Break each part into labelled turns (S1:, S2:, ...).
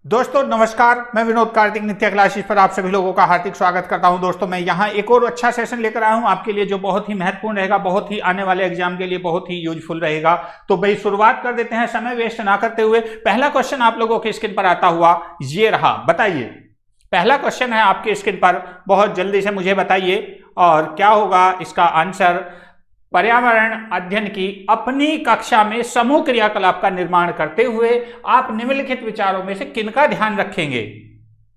S1: दोस्तों नमस्कार, मैं विनोद कार्तिक नित्य क्लासेस पर आप सभी लोगों का हार्दिक स्वागत करता हूं। दोस्तों मैं यहां एक और अच्छा सेशन लेकर आया हूं आपके लिए, जो बहुत ही महत्वपूर्ण रहेगा, बहुत ही आने वाले एग्जाम के लिए बहुत ही यूजफुल रहेगा। तो भाई शुरुआत कर देते हैं समय वेस्ट ना करते हुए। पहला क्वेश्चन आप लोगों के स्क्रीन पर आता हुआ ये रहा, बताइए। पहला क्वेश्चन है आपके स्क्रीन पर, बहुत जल्दी से मुझे बताइए और क्या होगा इसका आंसर। पर्यावरण अध्ययन की अपनी कक्षा में समूह क्रियाकलाप का निर्माण करते हुए आप निम्नलिखित विचारों में से किनका ध्यान रखेंगे।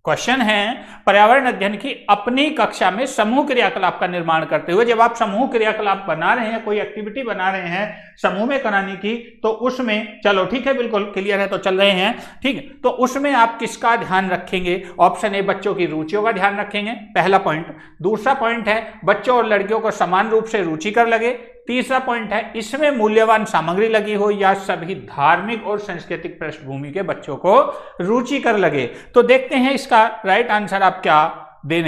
S1: क्वेश्चन है, पर्यावरण अध्ययन की अपनी कक्षा में समूह क्रियाकलाप का निर्माण करते हुए, जब आप समूह क्रियाकलाप बना रहे हैं, कोई एक्टिविटी बना रहे हैं समूह में कराने की, तो उसमें चलो ठीक है, बिल्कुल क्लियर है, तो चल रहे हैं ठीक है, तो उसमें आप किसका ध्यान रखेंगे। ऑप्शन ए, बच्चों की रुचियों का ध्यान रखेंगे, पहला पॉइंट। दूसरा पॉइंट है, बच्चों और लड़कियों को समान रूप से रुचिकर लगे। तीसरा पॉइंट है, इसमें मूल्यवान सामग्री लगी हो या सभी धार्मिक और सांस्कृतिक पृष्ठभूमि के बच्चों को रुचिकर लगे। तो देखते हैं इसका राइट आंसर आप क्या दे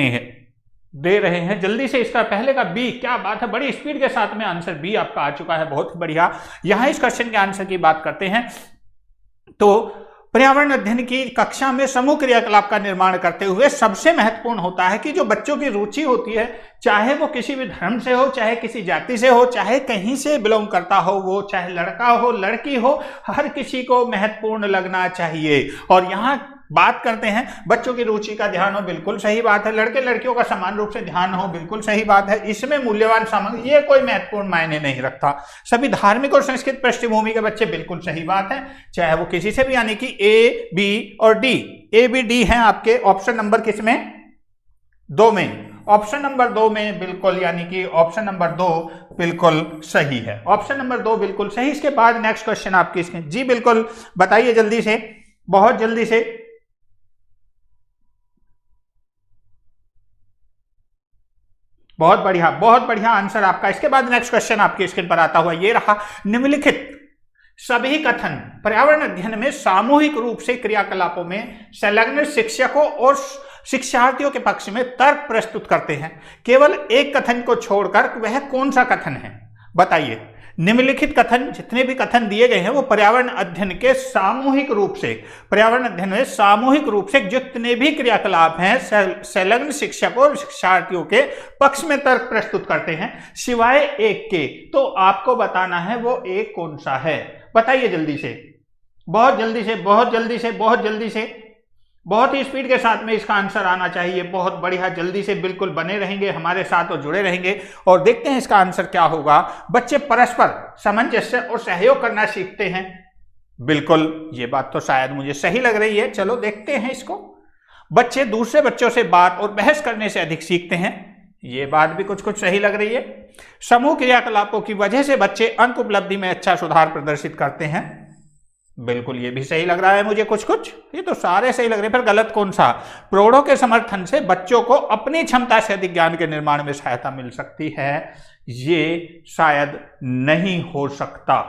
S1: रहे हैं जल्दी से। इसका पहले का बी, क्या बात है, बड़ी स्पीड के साथ में आंसर बी आपका आ चुका है, बहुत बढ़िया। यहां इस क्वेश्चन के आंसर की बात करते हैं तो पर्यावरण अध्ययन की कक्षा में समूह क्रियाकलाप का निर्माण करते हुए सबसे महत्वपूर्ण होता है कि जो बच्चों की रुचि होती है, चाहे वो किसी भी धर्म से हो, चाहे किसी जाति से हो, चाहे कहीं से बिलोंग करता हो, वो चाहे लड़का हो लड़की हो, हर किसी को महत्वपूर्ण लगना चाहिए। और यहाँ बात करते हैं बच्चों की रुचि का ध्यान हो, बिल्कुल सही बात है। लड़के लड़कियों का समान रूप से ध्यान हो, बिल्कुल सही बात है। इसमें मूल्यवान सामग्री, ये कोई महत्वपूर्ण मायने नहीं रखता। सभी धार्मिक और संस्कृत पृष्ठभूमि के बच्चे, बिल्कुल सही बात है, चाहे वो किसी से भी, यानी कि ए बी और डी, ए बी डी है आपके ऑप्शन नंबर किसमें, दो में। ऑप्शन नंबर दो में बिल्कुल, यानी कि ऑप्शन नंबर दो बिल्कुल सही है, ऑप्शन नंबर दो बिल्कुल सही। इसके बाद नेक्स्ट क्वेश्चन आपके इसमें, जी बिल्कुल बताइए जल्दी से, बहुत जल्दी से। बहुत बढ़िया आंसर आपका। इसके बाद नेक्स्ट क्वेश्चन आपके स्क्रीन पर आता हुआ ये रहा, निम्नलिखित सभी कथन पर्यावरण अध्ययन में सामूहिक रूप से क्रियाकलापों में संलग्न शिक्षकों और शिक्षार्थियों के पक्ष में तर्क प्रस्तुत करते हैं। केवल एक कथन को छोड़कर वह कौन सा कथन है, बताइए। निम्नलिखित कथन, जितने भी कथन दिए गए हैं वो पर्यावरण अध्ययन के सामूहिक रूप से, पर्यावरण अध्ययन में सामूहिक रूप से जितने भी क्रियाकलाप हैं संलग्न शिक्षकों और शिक्षार्थियों के पक्ष में तर्क प्रस्तुत करते हैं, सिवाय एक के। तो आपको बताना है वो एक कौन सा है, बताइए जल्दी से, बहुत जल्दी से, बहुत जल्दी से, बहुत जल्दी से, बहुत ही स्पीड के साथ में इसका आंसर आना चाहिए। बहुत बढ़िया, जल्दी से बिल्कुल बने रहेंगे हमारे साथ और जुड़े रहेंगे और देखते हैं इसका आंसर क्या होगा। बच्चे परस्पर सामंजस्य और सहयोग करना सीखते हैं, बिल्कुल ये बात तो शायद मुझे सही लग रही है, चलो देखते हैं इसको। बच्चे दूसरे बच्चों से बात और बहस करने से अधिक सीखते हैं, ये बात भी कुछ कुछ सही लग रही है। समूह क्रियाकलापों की वजह से बच्चे अंक उपलब्धि में अच्छा सुधार प्रदर्शित करते हैं, बिल्कुल ये भी सही लग रहा है मुझे कुछ कुछ, ये तो सारे सही लग रहे हैं। फिर गलत कौन सा, प्रौढ़ों के समर्थन से बच्चों को अपनी क्षमता से अधिक ज्ञान के निर्माण में सहायता मिल सकती है, ये शायद नहीं हो सकता।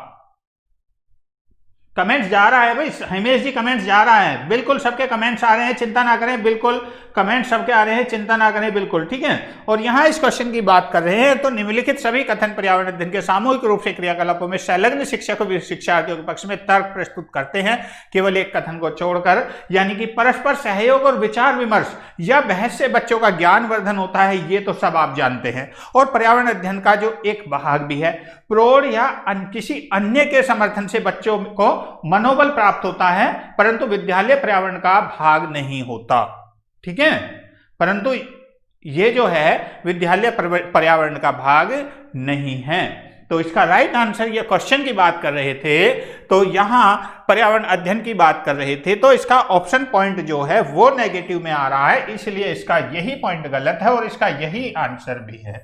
S1: कमेंट्स जा रहा है भाई, हिमेश जी कमेंट्स जा रहा है, बिल्कुल सबके कमेंट्स आ रहे हैं, चिंता ना करें, बिल्कुल कमेंट्स सबके आ रहे हैं, चिंता ना करें, बिल्कुल ठीक है। और यहां इस क्वेश्चन की बात कर रहे हैं तो निम्नलिखित सभी कथन पर्यावरण अध्ययन के सामूहिक रूप से क्रियाकलापों में संलग्न शिक्षकों व शिक्षार्थियों के पक्ष में तर्क प्रस्तुत करते हैं, केवल एक कथन को छोड़कर, यानी कि परस्पर सहयोग और विचार विमर्श या बहस से बच्चों का ज्ञान वर्धन होता है, ये तो सब आप जानते हैं। और पर्यावरण अध्ययन का जो एक भाग भी है, प्रौढ़ या किसी अन्य के समर्थन से बच्चों को मनोबल प्राप्त होता है, परंतु विद्यालय पर्यावरण का भाग नहीं होता, ठीक है। परंतु ये जो है विद्यालय पर्यावरण का भाग नहीं है। तो इसका राइट आंसर, ये क्वेश्चन की बात कर रहे थे तो यहां पर्यावरण अध्ययन की बात कर रहे थे, तो इसका ऑप्शन पॉइंट जो है वो नेगेटिव में आ रहा है, इसलिए इसका यही पॉइंट गलत है और इसका यही आंसर भी है,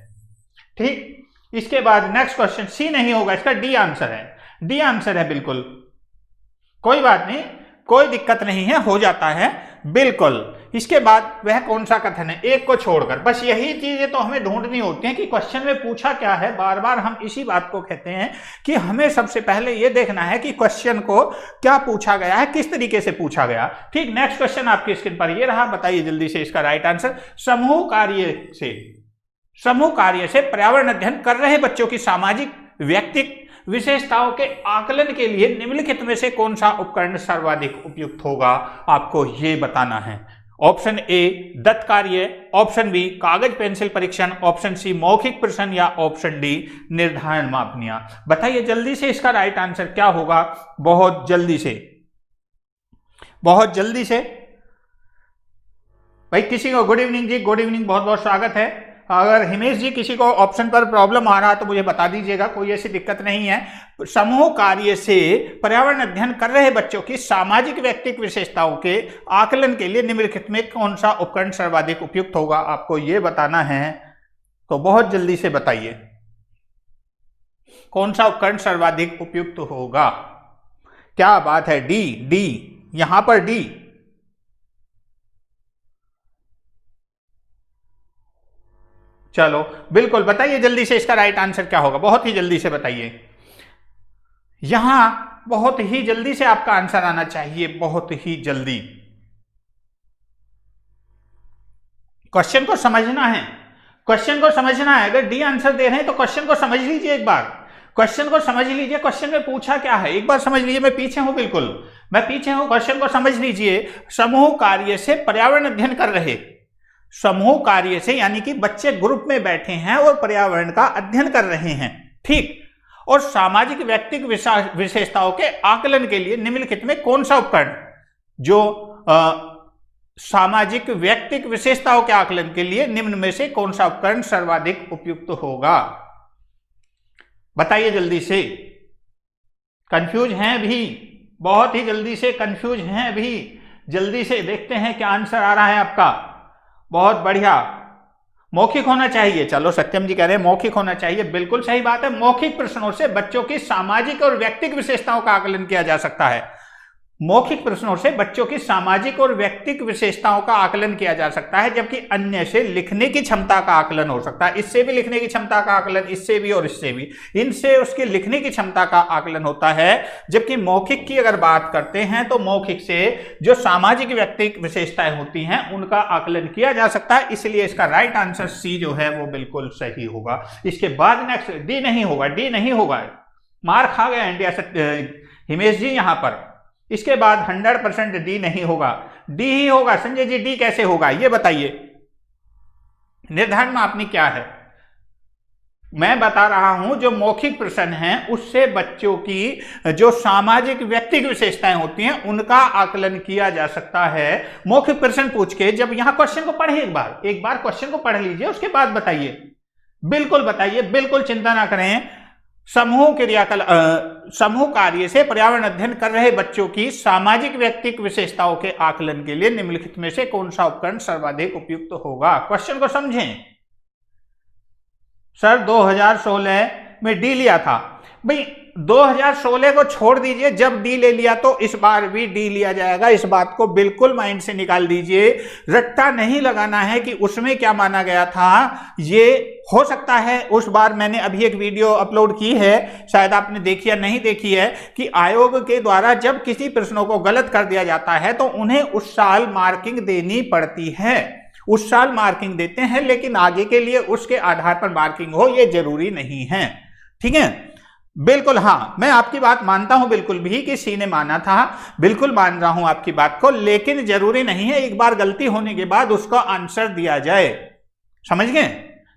S1: ठीक। इसके बाद नेक्स्ट क्वेश्चन, सी नहीं होगा, इसका डी आंसर है, डी आंसर है, बिल्कुल कोई बात नहीं, कोई दिक्कत नहीं है, हो जाता है बिल्कुल। इसके बाद वह कौन सा कथन है, एक को छोड़कर, बस यही चीजें तो हमें ढूंढनी होती हैं कि क्वेश्चन में पूछा क्या है। बार बार हम इसी बात को कहते हैं कि हमें सबसे पहले यह देखना है कि क्वेश्चन को क्या पूछा गया है, किस तरीके से पूछा गया, ठीक। नेक्स्ट क्वेश्चन आपकी स्क्रीन पर यह रहा, बताइए जल्दी से इसका राइट आंसर। समूह कार्य से पर्यावरण अध्ययन कर रहे बच्चों की सामाजिक विशेषताओं के आकलन के लिए निम्नलिखित में से कौन सा उपकरण सर्वाधिक उपयुक्त होगा, आपको यह बताना है। ऑप्शन ए दत्त कार्य, ऑप्शन बी कागज पेंसिल परीक्षण, ऑप्शन सी मौखिक प्रश्न या ऑप्शन डी निर्धारण मापनियां। बताइए जल्दी से इसका राइट आंसर क्या होगा, बहुत जल्दी से, बहुत जल्दी से। भाई किसी को गुड इवनिंग जी, गुड इवनिंग, बहुत बहुत स्वागत है। अगर हिमेश जी किसी को ऑप्शन पर प्रॉब्लम आ रहा है तो मुझे बता दीजिएगा, कोई ऐसी दिक्कत नहीं है। समूह कार्य से पर्यावरण अध्ययन कर रहे बच्चों की सामाजिक व्यक्तिगत विशेषताओं के आकलन के लिए निम्नलिखित में कौन सा उपकरण सर्वाधिक उपयुक्त होगा, आपको यह बताना है। तो बहुत जल्दी से बताइए कौन सा उपकरण सर्वाधिक उपयुक्त होगा। क्या बात है, डी, डी, यहां पर डी। चलो बिल्कुल बताइए जल्दी से इसका राइट आंसर क्या होगा, बहुत ही जल्दी से बताइए। यहां बहुत ही जल्दी से आपका आंसर आना चाहिए, बहुत ही जल्दी। क्वेश्चन को समझना है, क्वेश्चन को समझना है। अगर डी आंसर दे रहे हैं तो क्वेश्चन को समझ लीजिए एक बार, क्वेश्चन को समझ लीजिए। क्वेश्चन में पूछा क्या है एक बार समझ लीजिए। मैं पीछे हूं, बिल्कुल मैं पीछे हूं, क्वेश्चन को समझ लीजिए। समूह कार्य से पर्यावरण अध्ययन कर रहे, समूह कार्य से यानी कि बच्चे ग्रुप में बैठे हैं और पर्यावरण का अध्ययन कर रहे हैं, ठीक। और सामाजिक व्यक्तिगत विशेषताओं के आकलन के लिए निम्नलिखित में कौन सा उपकरण, जो सामाजिक व्यक्तिगत विशेषताओं के आकलन के लिए निम्न में से कौन सा उपकरण सर्वाधिक उपयुक्त होगा, बताइए जल्दी से। कंफ्यूज हैं भी, बहुत ही जल्दी से कंफ्यूज हैं भी, जल्दी से देखते हैं क्या आंसर आ रहा है आपका। बहुत बढ़िया, मौखिक होना चाहिए। चलो सत्यम जी कह रहे हैं मौखिक होना चाहिए, बिल्कुल सही बात है। मौखिक प्रश्नों से बच्चों की सामाजिक और व्यक्तिगत विशेषताओं का आकलन किया जा सकता है। मौखिक प्रश्नों से बच्चों की सामाजिक और व्यक्तिगत विशेषताओं का आकलन किया जा सकता है, जबकि अन्य से लिखने की क्षमता का आकलन हो सकता है। इससे भी लिखने की क्षमता का आकलन, इससे भी और इससे भी, इनसे उसकी लिखने की क्षमता का आकलन होता है। जबकि मौखिक की अगर बात करते हैं तो मौखिक से जो सामाजिक व्यक्तिगत विशेषताएं होती हैं उनका आकलन किया जा सकता है। इसलिए इसका राइट आंसर सी जो है वो बिल्कुल सही होगा। इसके बाद नेक्स्ट डी नहीं होगा, डी नहीं होगा, मार खा गया इंडिया हिमेश जी यहां पर। इसके बाद 100% डी नहीं होगा, डी ही होगा। संजय जी डी कैसे होगा ये बताइए। निर्धारण मापनी क्या है, मैं बता रहा हूं जो मौखिक प्रश्न हैं उससे बच्चों की जो सामाजिक व्यक्तिगत विशेषताएं होती हैं उनका आकलन किया जा सकता है। मौखिक प्रश्न पूछ के जब यहां क्वेश्चन को पढ़े, एक बार क्वेश्चन को पढ़ लीजिए, उसके बाद बताइए, बिल्कुल बताइए, बिल्कुल चिंता ना करें। समूह कार्य से पर्यावरण अध्ययन कर रहे बच्चों की सामाजिक व्यक्तिगत विशेषताओं के आकलन के लिए निम्नलिखित में से कौन सा उपकरण सर्वाधिक उपयुक्त होगा। क्वेश्चन को समझें। सर 2016 में डी लिया था, भाई 2016 को छोड़ दीजिए, जब डी ले लिया तो इस बार भी डी लिया जाएगा। इस बात को बिल्कुल माइंड से निकाल दीजिए। रट्टा नहीं लगाना है कि उसमें क्या माना गया था। ये हो सकता है उस बार मैंने अभी एक वीडियो अपलोड की है, शायद आपने देखी या नहीं देखी है, कि आयोग के द्वारा जब किसी प्रश्नों को गलत कर दिया जाता है तो उन्हें उस साल मार्किंग देनी पड़ती है। उस साल मार्किंग देते हैं, लेकिन आगे के लिए उसके आधार पर मार्किंग हो ये जरूरी नहीं है, ठीक है। बिल्कुल हाँ, मैं आपकी बात मानता हूं बिल्कुल भी कि सी ने माना था, बिल्कुल मान रहा हूं आपकी बात को, लेकिन जरूरी नहीं है एक बार गलती होने के बाद उसका आंसर दिया जाए, समझ गए।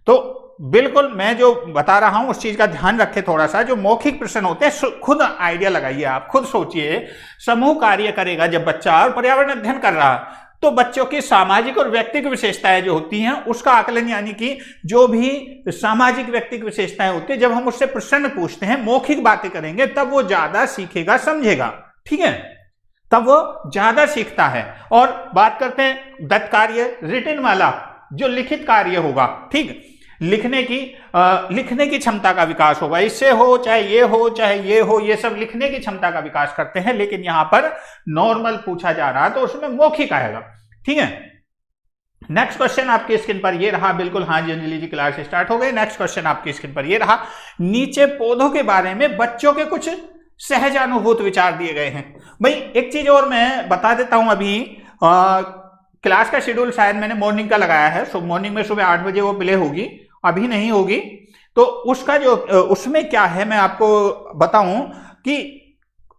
S1: तो बिल्कुल मैं जो बता रहा हूं उस चीज का ध्यान रखें थोड़ा सा। जो मौखिक प्रश्न होते हैं खुद आइडिया लगाइए, आप खुद सोचिए। समूह कार्य करेगा जब बच्चा और पर्यावरण अध्ययन कर रहा, तो बच्चों की सामाजिक और व्यक्तिगत विशेषताएं जो होती हैं उसका आकलन, यानी कि जो भी सामाजिक व्यक्तिगत विशेषताएं होती है, जब हम उससे प्रश्न पूछते हैं, मौखिक बातें करेंगे, तब वो ज्यादा सीखेगा, समझेगा, ठीक है, तब वो ज्यादा सीखता है। और बात करते हैं दत्त कार्य, रिटन वाला जो लिखित कार्य होगा, ठीक, लिखने की क्षमता का विकास होगा। इससे हो चाहे ये हो चाहे ये हो, ये सब लिखने की क्षमता का विकास करते हैं। लेकिन यहां पर नॉर्मल पूछा जा रहा है तो उसमें मौखिक आएगा, ठीक है। नेक्स्ट क्वेश्चन आपकी स्क्रीन पर ये रहा, बिल्कुल हाँ जी अंजलि जी, क्लास स्टार्ट हो गई। नेक्स्ट क्वेश्चन आपकी स्क्रीन पर ये रहा, नीचे पौधों के बारे में बच्चों के कुछ सहज अनुभूत विचार दिए गए हैं। भाई एक चीज और मैं बता देता हूं, अभी क्लास का शेड्यूल शायद मैंने मॉर्निंग का लगाया है, मॉर्निंग में सुबह 8 बजे वो प्ले होगी, अभी नहीं होगी। तो उसका जो उसमें क्या है मैं आपको बताऊं कि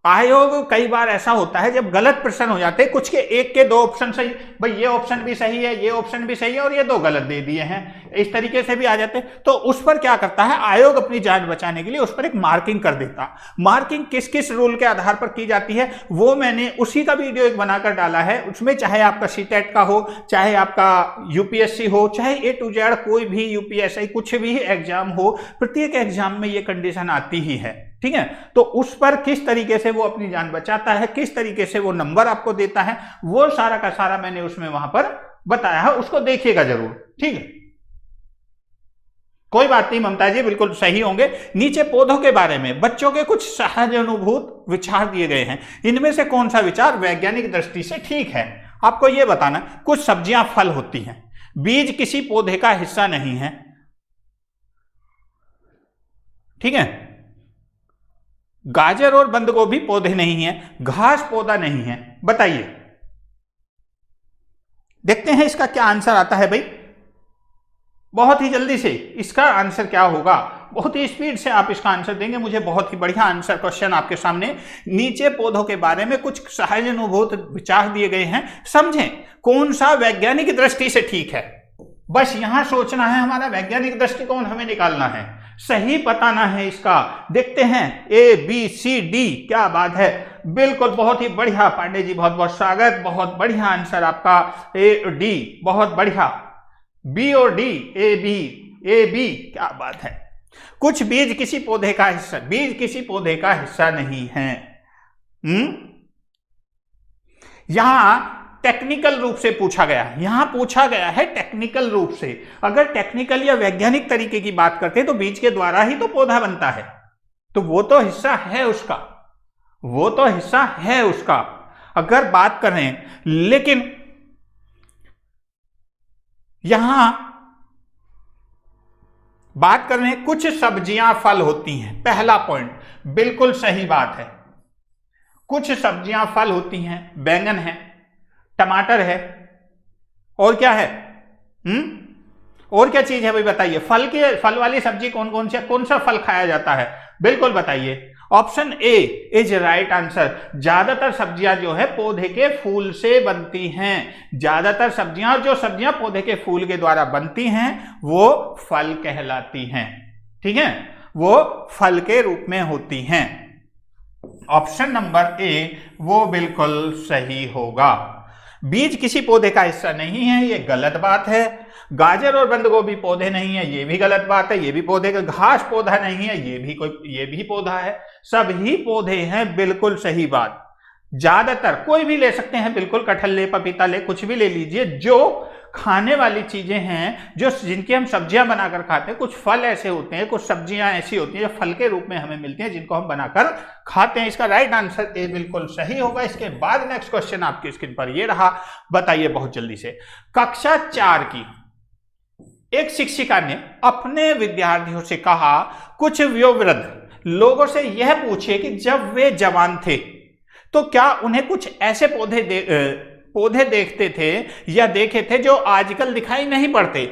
S1: आयोग कई बार ऐसा होता है जब गलत प्रश्न हो जाते हैं, कुछ के एक के दो ऑप्शन सही, भाई ये ऑप्शन भी सही है, ये ऑप्शन भी सही है और ये दो गलत दे दिए हैं, इस तरीके से भी आ जाते हैं। तो उस पर क्या करता है आयोग अपनी जान बचाने के लिए उस पर एक मार्किंग कर देता। मार्किंग किस किस रूल के आधार पर की जाती है वो मैंने उसी का वीडियो एक बनाकर डाला है। उसमें चाहे आपका सीटेट का हो, चाहे आपका यूपीएससी हो, चाहे ए टू जेड कोई भी यूपीएससी कुछ भी एग्जाम हो, प्रत्येक एग्जाम में ये कंडीशन आती ही है, ठीक है। तो उस पर किस तरीके से वो अपनी जान बचाता है, किस तरीके से वो नंबर आपको देता है, वो सारा का सारा मैंने उसमें वहां पर बताया है, उसको देखिएगा जरूर, ठीक है। कोई बात नहीं ममता जी, बिल्कुल सही होंगे। नीचे पौधों के बारे में बच्चों के कुछ सहज अनुभूत विचार दिए गए हैं, इनमें से कौन सा विचार वैज्ञानिक दृष्टि से ठीक है? आपको यह बताना, कुछ सब्जियां फल होती हैं, बीज किसी पौधे का हिस्सा नहीं है, ठीक है। गाजर और बंद गोभी पौधे नहीं है, घास पौधा नहीं है। बताइए, देखते हैं इसका क्या आंसर आता है भाई। बहुत ही जल्दी से इसका आंसर क्या होगा, बहुत ही स्पीड से आप इसका आंसर देंगे। मुझे बहुत ही बढ़िया आंसर क्वेश्चन आपके सामने, नीचे पौधों के बारे में कुछ सहज अनुभूत विचार दिए गए हैं, समझें कौन सा वैज्ञानिक दृष्टि से ठीक है। बस यहां सोचना है, हमारा वैज्ञानिक दृष्टिकोण हमें निकालना है, सही बताना है इसका। देखते हैं ए बी सी डी, क्या बात है, बिल्कुल बहुत ही बढ़िया पांडे जी, बहुत बहुत स्वागत, बहुत बढ़िया आंसर आपका ए डी, बहुत बढ़िया। बी और डी, ए बी, क्या बात है। कुछ बीज किसी पौधे का हिस्सा, बीज किसी पौधे का हिस्सा नहीं है। यहां टेक्निकल रूप से पूछा गया, यहां पूछा गया है टेक्निकल रूप से। अगर टेक्निकल या वैज्ञानिक तरीके की बात करते हैं तो बीज के द्वारा ही तो पौधा बनता है, तो वो तो हिस्सा है उसका, वो तो हिस्सा है उसका अगर बात करें। लेकिन यहां बात कर रहे हैं कुछ सब्जियां फल होती हैं, पहला पॉइंट बिल्कुल सही बात है। कुछ सब्जियां फल होती हैं, बैंगन है, टमाटर है, और क्या है? और क्या चीज है भाई बताइए। फल वाली सब्जी कौन कौन सी, कौन सा फल खाया जाता है, बिल्कुल बताइए। Option A is right answer. ज्यादातर सब्जियां जो है पौधे के फूल से बनती हैं, ज्यादातर सब्जियां, जो सब्जियां पौधे के फूल के द्वारा बनती हैं वो फल कहलाती हैं, ठीक है, वो फल के रूप में होती हैं। ऑप्शन नंबर ए वो बिल्कुल सही होगा। बीज किसी पौधे का हिस्सा नहीं है, ये गलत बात है। गाजर और बंद गोभी पौधे नहीं है, ये भी गलत बात है, ये भी पौधे का। घास पौधा नहीं है, ये भी पौधा है, सभी पौधे हैं, बिल्कुल सही बात। ज्यादातर कोई भी ले सकते हैं, बिल्कुल, कटहल ले, पपीता ले, कुछ भी ले लीजिए, जो खाने वाली चीजें हैं, जो जिनकी हम सब्जियां बनाकर खाते हैं। कुछ फल ऐसे होते हैं, कुछ सब्जियां ऐसी होती हैं जो फल के रूप में हमें मिलती हैं, जिनको हम बनाकर खाते हैं। इसका राइट आंसर ए बिल्कुल सही होगा। इसके बाद नेक्स्ट क्वेश्चन आपकी स्क्रीन पर ये रहा, बताइए बहुत जल्दी से। कक्षा 4 की एक शिक्षिका ने अपने विद्यार्थियों से कहा, कुछ वयोवृद्ध लोगों से यह पूछे कि जब वे जवान थे तो क्या उन्हें कुछ ऐसे पौधे देखते थे या देखे थे जो आजकल दिखाई नहीं पड़ते।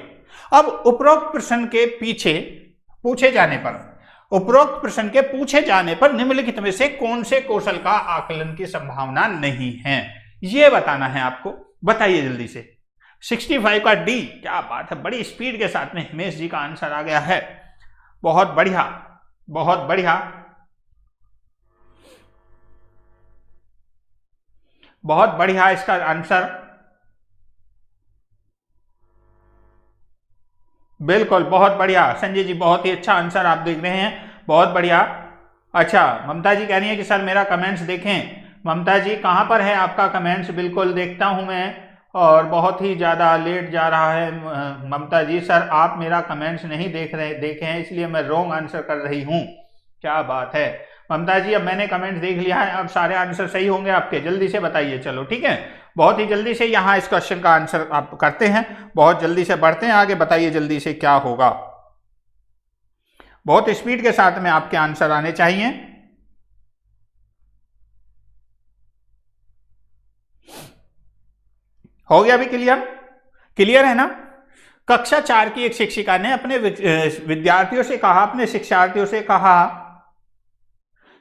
S1: अब उपरोक्त प्रश्न के पूछे जाने पर निम्नलिखित में से कौन से कौशल का आकलन की संभावना नहीं है, यह बताना है आपको। बताइए जल्दी से। 65 का डी, क्या बात है, बड़ी स्पीड के साथ में हिमेश जी का आंसर आ गया है, बहुत बढ़िया, बहुत बढ़िया, बहुत बढ़िया इसका आंसर, बिल्कुल बहुत बढ़िया। संजय जी बहुत ही अच्छा आंसर आप देख रहे हैं, बहुत बढ़िया। अच्छा, ममता जी कह रही है कि सर मेरा कमेंट्स देखें। ममता जी कहां पर है आपका कमेंट्स, बिल्कुल देखता हूं मैं, और बहुत ही ज़्यादा लेट जा रहा है ममता जी। सर आप मेरा कमेंट्स नहीं देखे हैं, इसलिए मैं रॉन्ग आंसर कर रही हूँ। क्या बात है ममता जी, अब मैंने कमेंट्स देख लिया है, अब सारे आंसर सही होंगे आपके, जल्दी से बताइए। चलो ठीक है, बहुत ही जल्दी से यहाँ इस क्वेश्चन का आंसर आप करते हैं, बहुत जल्दी से बढ़ते हैं आगे। बताइए जल्दी से क्या होगा, बहुत स्पीड के साथ में आपके आंसर आने चाहिए। हो गया अभी क्लियर, क्लियर है ना? कक्षा 4 की एक शिक्षिका ने अपने विद्यार्थियों से कहा, अपने शिक्षार्थियों से कहा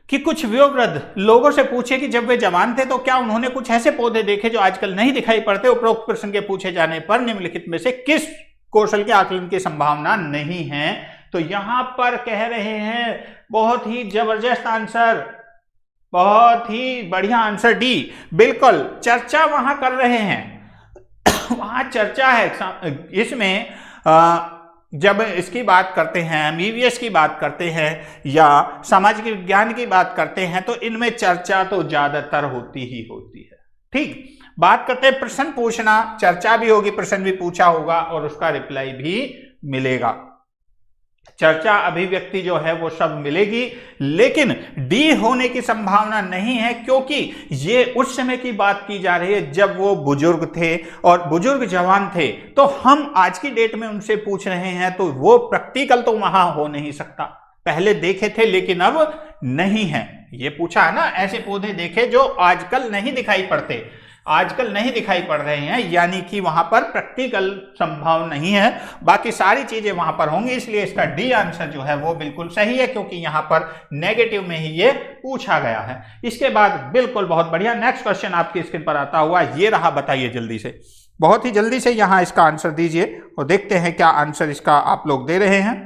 S1: कि कुछ वयोवृद्ध लोगों से पूछे कि जब वे जवान थे तो क्या उन्होंने कुछ ऐसे पौधे देखे जो आजकल नहीं दिखाई पड़ते। उपरोक्त प्रश्न के पूछे जाने पर निम्नलिखित में से किस कौशल के आकलन की संभावना नहीं है। तो यहां पर कह रहे हैं बहुत ही जबरदस्त आंसर, बहुत ही बढ़िया आंसर डी। बिल्कुल चर्चा वहां कर रहे हैं, वहां चर्चा है। इसमें जब इसकी बात करते हैं, एमबीबीएस की बात करते हैं या सामाजिक विज्ञान की बात करते हैं तो इनमें चर्चा तो ज्यादातर होती ही होती है। ठीक, बात करते हैं प्रश्न पूछना, चर्चा भी होगी, प्रश्न भी पूछा होगा और उसका रिप्लाई भी मिलेगा। चर्चा अभिव्यक्ति जो है वो सब मिलेगी, लेकिन डी होने की संभावना नहीं है क्योंकि ये उस समय की बात की जा रही है जब वो बुजुर्ग थे और बुजुर्ग जवान थे। तो हम आज की डेट में उनसे पूछ रहे हैं तो वो प्रैक्टिकल तो वहां हो नहीं सकता। पहले देखे थे लेकिन अब नहीं है। ये पूछा है ना, ऐसे पौधे देखे जो आजकल नहीं दिखाई पड़ते, आजकल नहीं दिखाई पड़ रहे हैं, यानी कि वहां पर प्रैक्टिकल संभव नहीं है। बाकी सारी चीजें वहां पर होंगी, इसलिए इसका डी आंसर जो है वो बिल्कुल सही है क्योंकि यहां पर नेगेटिव में ही ये पूछा गया है। इसके बाद बिल्कुल बहुत बढ़िया नेक्स्ट क्वेश्चन आपकी स्क्रीन पर आता हुआ ये रहा। बताइए जल्दी से, बहुत ही जल्दी से यहां इसका आंसर दीजिए और देखते हैं क्या आंसर इसका आप लोग दे रहे हैं।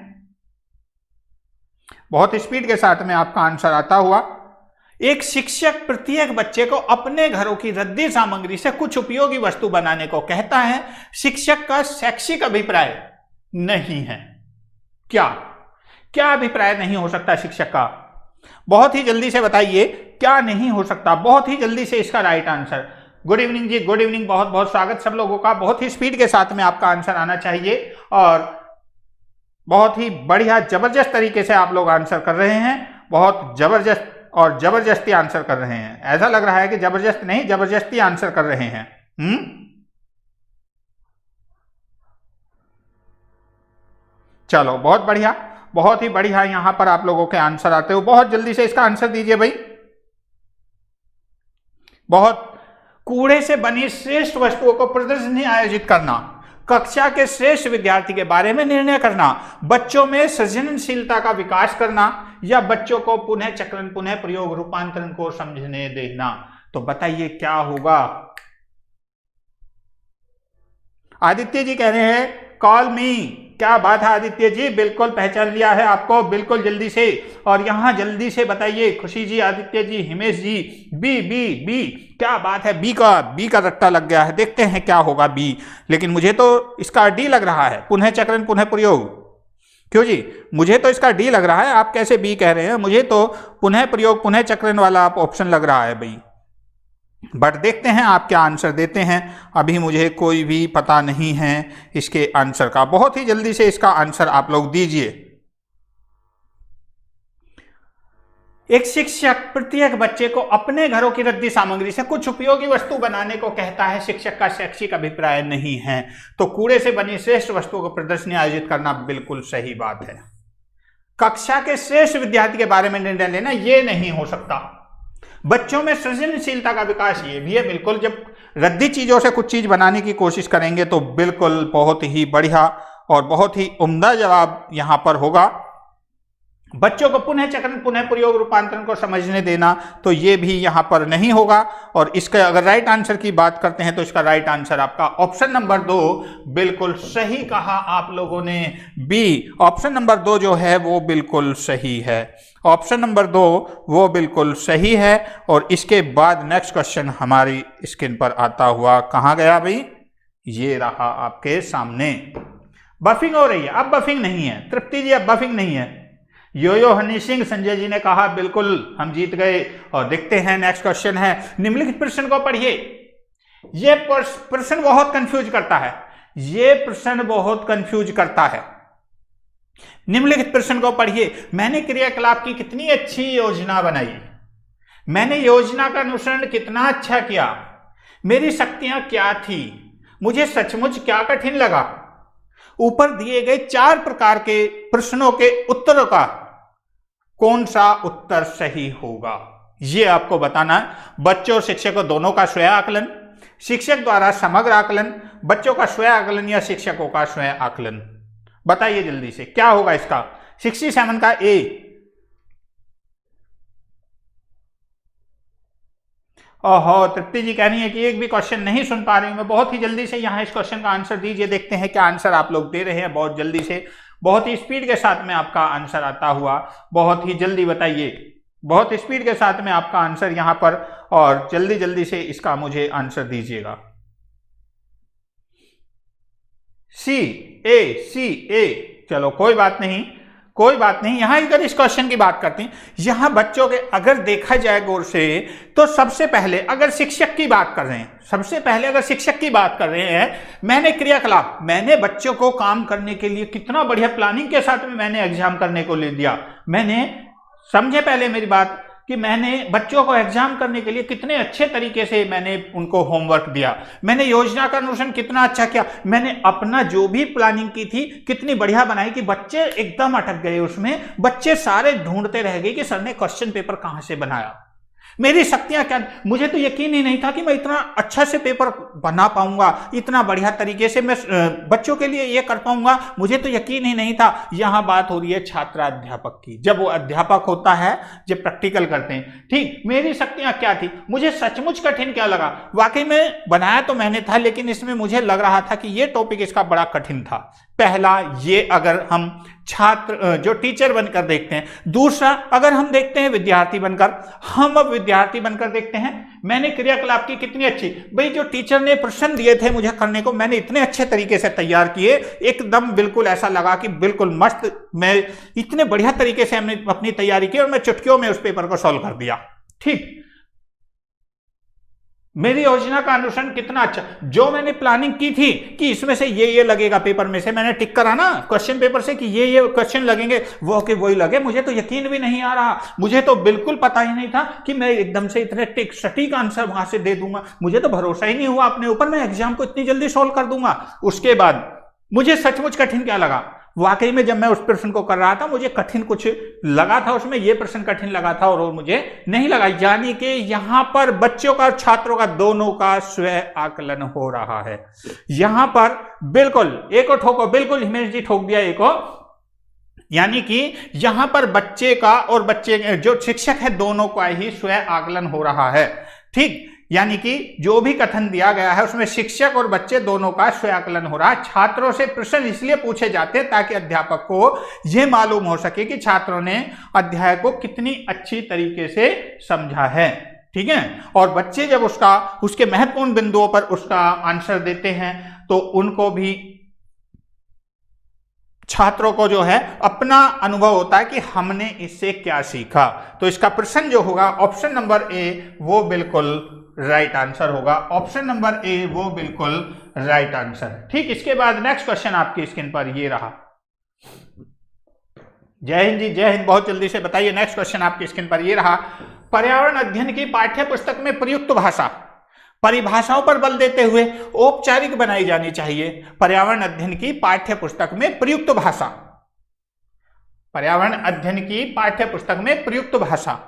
S1: बहुत स्पीड के साथ में आपका आंसर आता हुआ। एक शिक्षक प्रत्येक बच्चे को अपने घरों की रद्दी सामग्री से कुछ उपयोगी वस्तु बनाने को कहता है। शिक्षक का शैक्षिक अभिप्राय नहीं है। क्या क्या अभिप्राय नहीं हो सकता शिक्षक का? बहुत ही जल्दी से बताइए क्या नहीं हो सकता, बहुत ही जल्दी से इसका राइट आंसर। गुड इवनिंग जी, गुड इवनिंग, बहुत बहुत स्वागत सब लोगों का। बहुत ही स्पीड के साथ में आपका आंसर आना चाहिए और बहुत ही बढ़िया जबरदस्त तरीके से आप लोग आंसर कर रहे हैं। बहुत जबरदस्त और जबरदस्ती आंसर कर रहे हैं। ऐसा लग रहा है कि जबरदस्त नहीं, जबरदस्ती आंसर कर रहे हैं। चलो बहुत बढ़िया, बहुत ही बढ़िया यहां पर आप लोगों के आंसर आते हो। बहुत जल्दी से इसका आंसर दीजिए भाई। बहुत कूड़े से बनी श्रेष्ठ वस्तुओं को प्रदर्शनी आयोजित करना, कक्षा के श्रेष्ठ विद्यार्थी के बारे में निर्णय करना, बच्चों में सृजनशीलता का विकास करना या बच्चों को पुनः चक्रण, पुनः प्रयोग, रूपांतरण को समझने देना। तो बताइए क्या होगा? आदित्य जी कह रहे हैं कॉल मी। क्या बात है आदित्य जी, बिल्कुल पहचान लिया है आपको, बिल्कुल जल्दी से। और यहां जल्दी से बताइए खुशी जी, आदित्य जी, हिमेश जी, बी बी बी। क्या बात है, बी का रट्टा लग गया है। देखते हैं क्या होगा बी, लेकिन मुझे तो इसका डी लग रहा है, पुनः चक्रण पुनः प्रयोग। क्यों जी, मुझे तो इसका डी लग रहा है, आप कैसे बी कह रहे हैं? मुझे तो पुनः प्रयोग पुनः चक्रण वाला आप ऑप्शन लग रहा है भाई। बट देखते हैं आप क्या आंसर देते हैं। अभी मुझे कोई भी पता नहीं है इसके आंसर का। बहुत ही जल्दी से इसका आंसर आप लोग दीजिए। एक शिक्षक प्रत्येक बच्चे को अपने घरों की रद्दी सामग्री से कुछ उपयोगी वस्तु बनाने को कहता है। शिक्षक का शैक्षिक अभिप्राय नहीं है। तो कूड़े से बनी श्रेष्ठ वस्तुओं को प्रदर्शनी आयोजित करना बिल्कुल सही बात है। कक्षा के श्रेष्ठ विद्यार्थी के बारे में निर्णय लेना यह नहीं हो सकता। बच्चों में सृजनशीलता का विकास ये भी है। बिल्कुल, जब रद्दी चीजों से कुछ चीज बनाने की कोशिश करेंगे तो बिल्कुल बहुत ही बढ़िया और बहुत ही उम्दा जवाब यहां पर होगा। बच्चों को पुनः चक्रण, पुनः प्रयोग, रूपांतरण को समझने देना, तो ये भी यहां पर नहीं होगा। और इसका अगर राइट आंसर की बात करते हैं तो इसका राइट आंसर आपका ऑप्शन नंबर 2 बिल्कुल सही कहा आप लोगों ने। बी, ऑप्शन नंबर 2 जो है वो बिल्कुल सही है। ऑप्शन नंबर 2 वो बिल्कुल सही है। और इसके बाद नेक्स्ट क्वेश्चन हमारी स्क्रीन पर आता हुआ कहां गया भाई? ये रहा आपके सामने। बफिंग हो रही है, अब बफिंग नहीं है। तृप्ति जी, अब बफिंग नहीं है। यो हनी सिंह, संजय जी ने कहा बिल्कुल हम जीत गए। और देखते हैं नेक्स्ट क्वेश्चन है। निम्नलिखित प्रश्न को पढ़िए। यह प्रश्न बहुत कंफ्यूज करता है। यह प्रश्न बहुत कंफ्यूज करता है। निम्नलिखित प्रश्न को पढ़िए। मैंने क्रियाकलाप की कितनी अच्छी योजना बनाई, मैंने योजना का अनुसरण कितना अच्छा किया, मेरी शक्तियां क्या थी, मुझे सचमुच क्या कठिन लगा। ऊपर दिए गए 4 प्रकार के प्रश्नों के उत्तरों का कौन सा उत्तर सही होगा, यह आपको बताना है। बच्चों और शिक्षकों दोनों का स्वयं आकलन, शिक्षक द्वारा समग्र आकलन, बच्चों का स्वयं आकलन या शिक्षकों का स्वयं आकलन? बताइए जल्दी से क्या होगा इसका। 67 का ए। ओहो, तृप्ति जी कह रही है कि एक भी क्वेश्चन नहीं सुन पा रही हूं मैं। बहुत ही जल्दी से यहाँ इस क्वेश्चन का आंसर दीजिए, देखते हैं क्या आंसर आप लोग दे रहे हैं। बहुत जल्दी से, बहुत ही स्पीड के साथ में आपका आंसर आता हुआ, बहुत ही जल्दी बताइए, बहुत स्पीड के साथ में आपका आंसर यहाँ पर, और जल्दी जल्दी से इसका मुझे आंसर दीजिएगा। सी ए। चलो कोई बात नहीं, कोई बात नहीं। यहां अगर इस क्वेश्चन की बात करते हैं, यहां बच्चों के अगर देखा जाए गौर से, तो सबसे पहले अगर शिक्षक की बात कर रहे हैं, सबसे पहले अगर शिक्षक की बात कर रहे हैं, मैंने क्रियाकलाप, मैंने बच्चों को काम करने के लिए कितना बढ़िया प्लानिंग के साथ में मैंने एग्जाम करने को ले दिया। मैंने, समझे पहले मेरी बात, कि मैंने बच्चों को एग्जाम करने के लिए कितने अच्छे तरीके से मैंने उनको होमवर्क दिया, मैंने योजना का अनुसरण कितना अच्छा किया, मैंने अपना जो भी प्लानिंग की थी कितनी बढ़िया बनाई कि बच्चे एकदम अटक गए उसमें। बच्चे सारे ढूंढते रह गए कि सर ने क्वेश्चन पेपर कहां से बनाया। मेरी शक्तियां क्या, मुझे तो यकीन ही नहीं था कि मैं इतना अच्छा से पेपर बना पाऊंगा, इतना बढ़िया तरीके से मैं बच्चों के लिए ये कर पाऊंगा, मुझे तो यकीन ही नहीं था। यहां बात हो रही है छात्र अध्यापक की, जब वो अध्यापक होता है, जब प्रैक्टिकल करते हैं। ठीक, मेरी शक्तियां क्या थी, मुझे सचमुच कठिन क्या लगा। वाकई में बनाया तो मैंने था, लेकिन इसमें मुझे लग रहा था कि ये टॉपिक इसका बड़ा कठिन था। पहला ये, अगर हम छात्र जो टीचर बनकर देखते हैं। दूसरा, अगर हम देखते हैं विद्यार्थी बनकर, हम अब विद्यार्थी बनकर देखते हैं, मैंने क्रियाकलाप की कितनी अच्छी, भाई जो टीचर ने प्रश्न दिए थे मुझे करने को, मैंने इतने अच्छे तरीके से तैयार किए, एकदम बिल्कुल ऐसा लगा कि बिल्कुल मस्त, मैं इतने बढ़िया तरीके से हमने अपनी तैयारी की और मैं चुटकियों में उस पेपर को सॉल्व कर दिया। ठीक, मेरी योजना का अनुसरण कितना अच्छा, जो मैंने प्लानिंग की थी कि इसमें से ये लगेगा पेपर में से, मैंने टिक करा ना क्वेश्चन पेपर से कि ये क्वेश्चन लगेंगे, वो के वही लगे। मुझे तो यकीन भी नहीं आ रहा, मुझे तो बिल्कुल पता ही नहीं था कि मैं एकदम से इतने सटीक आंसर वहां से दे दूंगा। मुझे तो भरोसा ही नहीं हुआ अपने ऊपर, मैं एग्जाम को इतनी जल्दी सॉल्व कर दूंगा। उसके बाद मुझे सचमुच कठिन क्या लगा, वाकई में जब मैं उस प्रश्न को कर रहा था मुझे कठिन कुछ लगा था, उसमें ये प्रश्न कठिन लगा था और मुझे नहीं लगा। यानी कि यहां पर बच्चों का और छात्रों का दोनों का स्वयं आकलन हो रहा है। यहां पर बिल्कुल एक को ठोको, बिल्कुल हिमेश जी ठोक दिया एक को, यानी कि यहां पर बच्चे का और बच्चे जो शिक्षक है दोनों का ही स्वयं आकलन हो रहा है। ठीक, यानी कि जो भी कथन दिया गया है उसमें शिक्षक और बच्चे दोनों का स्वयं आकलन हो रहा है। छात्रों से प्रश्न इसलिए पूछे जाते हैं ताकि अध्यापक को यह मालूम हो सके कि छात्रों ने अध्याय को कितनी अच्छी तरीके से समझा है। ठीक है, और बच्चे जब उसके महत्वपूर्ण बिंदुओं पर उसका आंसर देते हैं तो उनको भी, छात्रों को जो है अपना अनुभव होता है कि हमने इससे क्या सीखा। तो इसका प्रश्न जो होगा ऑप्शन नंबर ए वो बिल्कुल राइट आंसर होगा। ऑप्शन नंबर ए वो बिल्कुल राइट आंसर। ठीक, इसके बाद नेक्स्ट क्वेश्चन आपकी स्क्रीन पर ये रहा। जय हिंद जी, जय हिंद। बहुत जल्दी से बताइए, नेक्स्ट क्वेश्चन आपकी स्क्रीन पर ये रहा। पर्यावरण अध्ययन की पाठ्य पुस्तक में प्रयुक्त भाषा, परिभाषाओं पर बल देते हुए औपचारिक बनाई जानी चाहिए। पर्यावरण अध्ययन की पाठ्य पुस्तक में प्रयुक्त भाषा, पर्यावरण अध्ययन की पाठ्य पुस्तक में प्रयुक्त भाषा,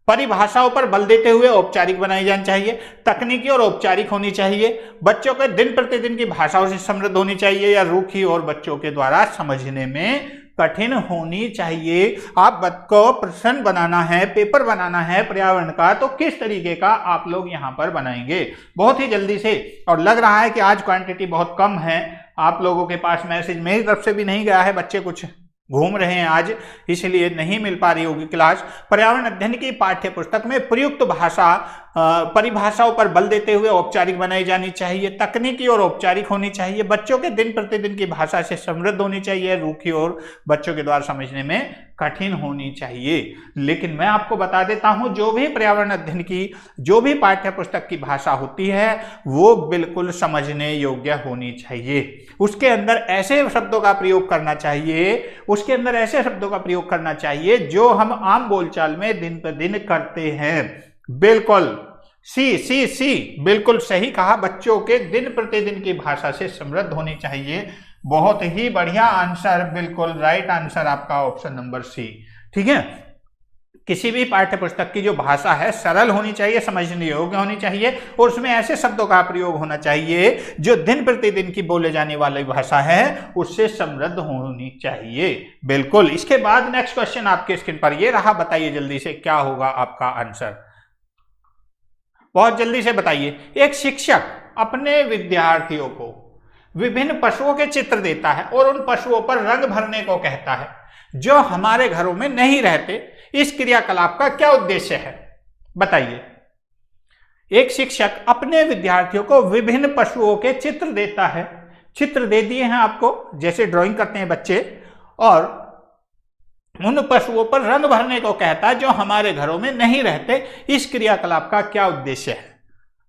S1: परिभाषाओं पर बल देते हुए औपचारिक बनाई जानी चाहिए, तकनीकी और औपचारिक होनी चाहिए, बच्चों के दिन प्रतिदिन की भाषाओं से समृद्ध होनी चाहिए, या रूखी और बच्चों के द्वारा समझने में कठिन होनी चाहिए। आप को प्रश्न बनाना है, पेपर बनाना है पर्यावरण का, तो किस तरीके का आप लोग यहां पर बनाएंगे बहुत ही जल्दी से। और लग रहा है कि आज क्वांटिटी बहुत कम है, आप लोगों के पास मैसेज मेरी तरफ से भी नहीं गया है, बच्चे कुछ घूम रहे हैं आज, इसलिए नहीं मिल पा रही होगी क्लास। पर्यावरण अध्ययन की पाठ्य पुस्तक में प्रयुक्त भाषा, परिभाषाओं पर बल देते हुए औपचारिक बनाई जानी चाहिए, तकनीकी और औपचारिक होनी चाहिए, बच्चों के दिन प्रतिदिन की भाषा से समृद्ध होनी चाहिए, रूखी और बच्चों के द्वारा समझने में कठिन होनी चाहिए। लेकिन मैं आपको बता देता हूं, जो भी पर्यावरण अध्ययन की जो भी पाठ्य पुस्तक की भाषा होती है वो बिल्कुल समझने योग्य होनी चाहिए। उसके अंदर ऐसे शब्दों का प्रयोग करना चाहिए, उसके अंदर ऐसे शब्दों का प्रयोग करना चाहिए जो हम आम बोलचाल में दिन पर दिन करते हैं। बिल्कुल सी बिल्कुल सही कहा, बच्चों के दिन प्रतिदिन की भाषा से समृद्ध होनी चाहिए। बहुत ही बढ़िया आंसर, बिल्कुल राइट आंसर आपका ऑप्शन नंबर सी। ठीक है, किसी भी पाठ्य पुस्तक की जो भाषा है सरल होनी चाहिए, समझने योग्य होनी चाहिए और उसमें ऐसे शब्दों का प्रयोग होना चाहिए जो दिन प्रतिदिन की बोले जाने वाली भाषा है उससे समृद्ध होनी चाहिए। बिल्कुल। इसके बाद नेक्स्ट क्वेश्चन आपके स्क्रीन पर ये रहा, बताइए जल्दी से क्या होगा आपका आंसर, बहुत जल्दी से बताइए। एक शिक्षक अपने विद्यार्थियों को विभिन्न पशुओं के चित्र देता है और उन पशुओं पर रंग भरने को कहता है जो हमारे घरों में नहीं रहते। इस क्रियाकलाप का क्या उद्देश्य है, बताइए। एक शिक्षक अपने विद्यार्थियों को विभिन्न पशुओं के चित्र देता है, चित्र दे दिए हैं आपको, जैसे ड्राइंग करते हैं बच्चे, और उन पशुओं पर रंग भरने को कहता है जो हमारे घरों में नहीं रहते। इस क्रियाकलाप का क्या उद्देश्य है?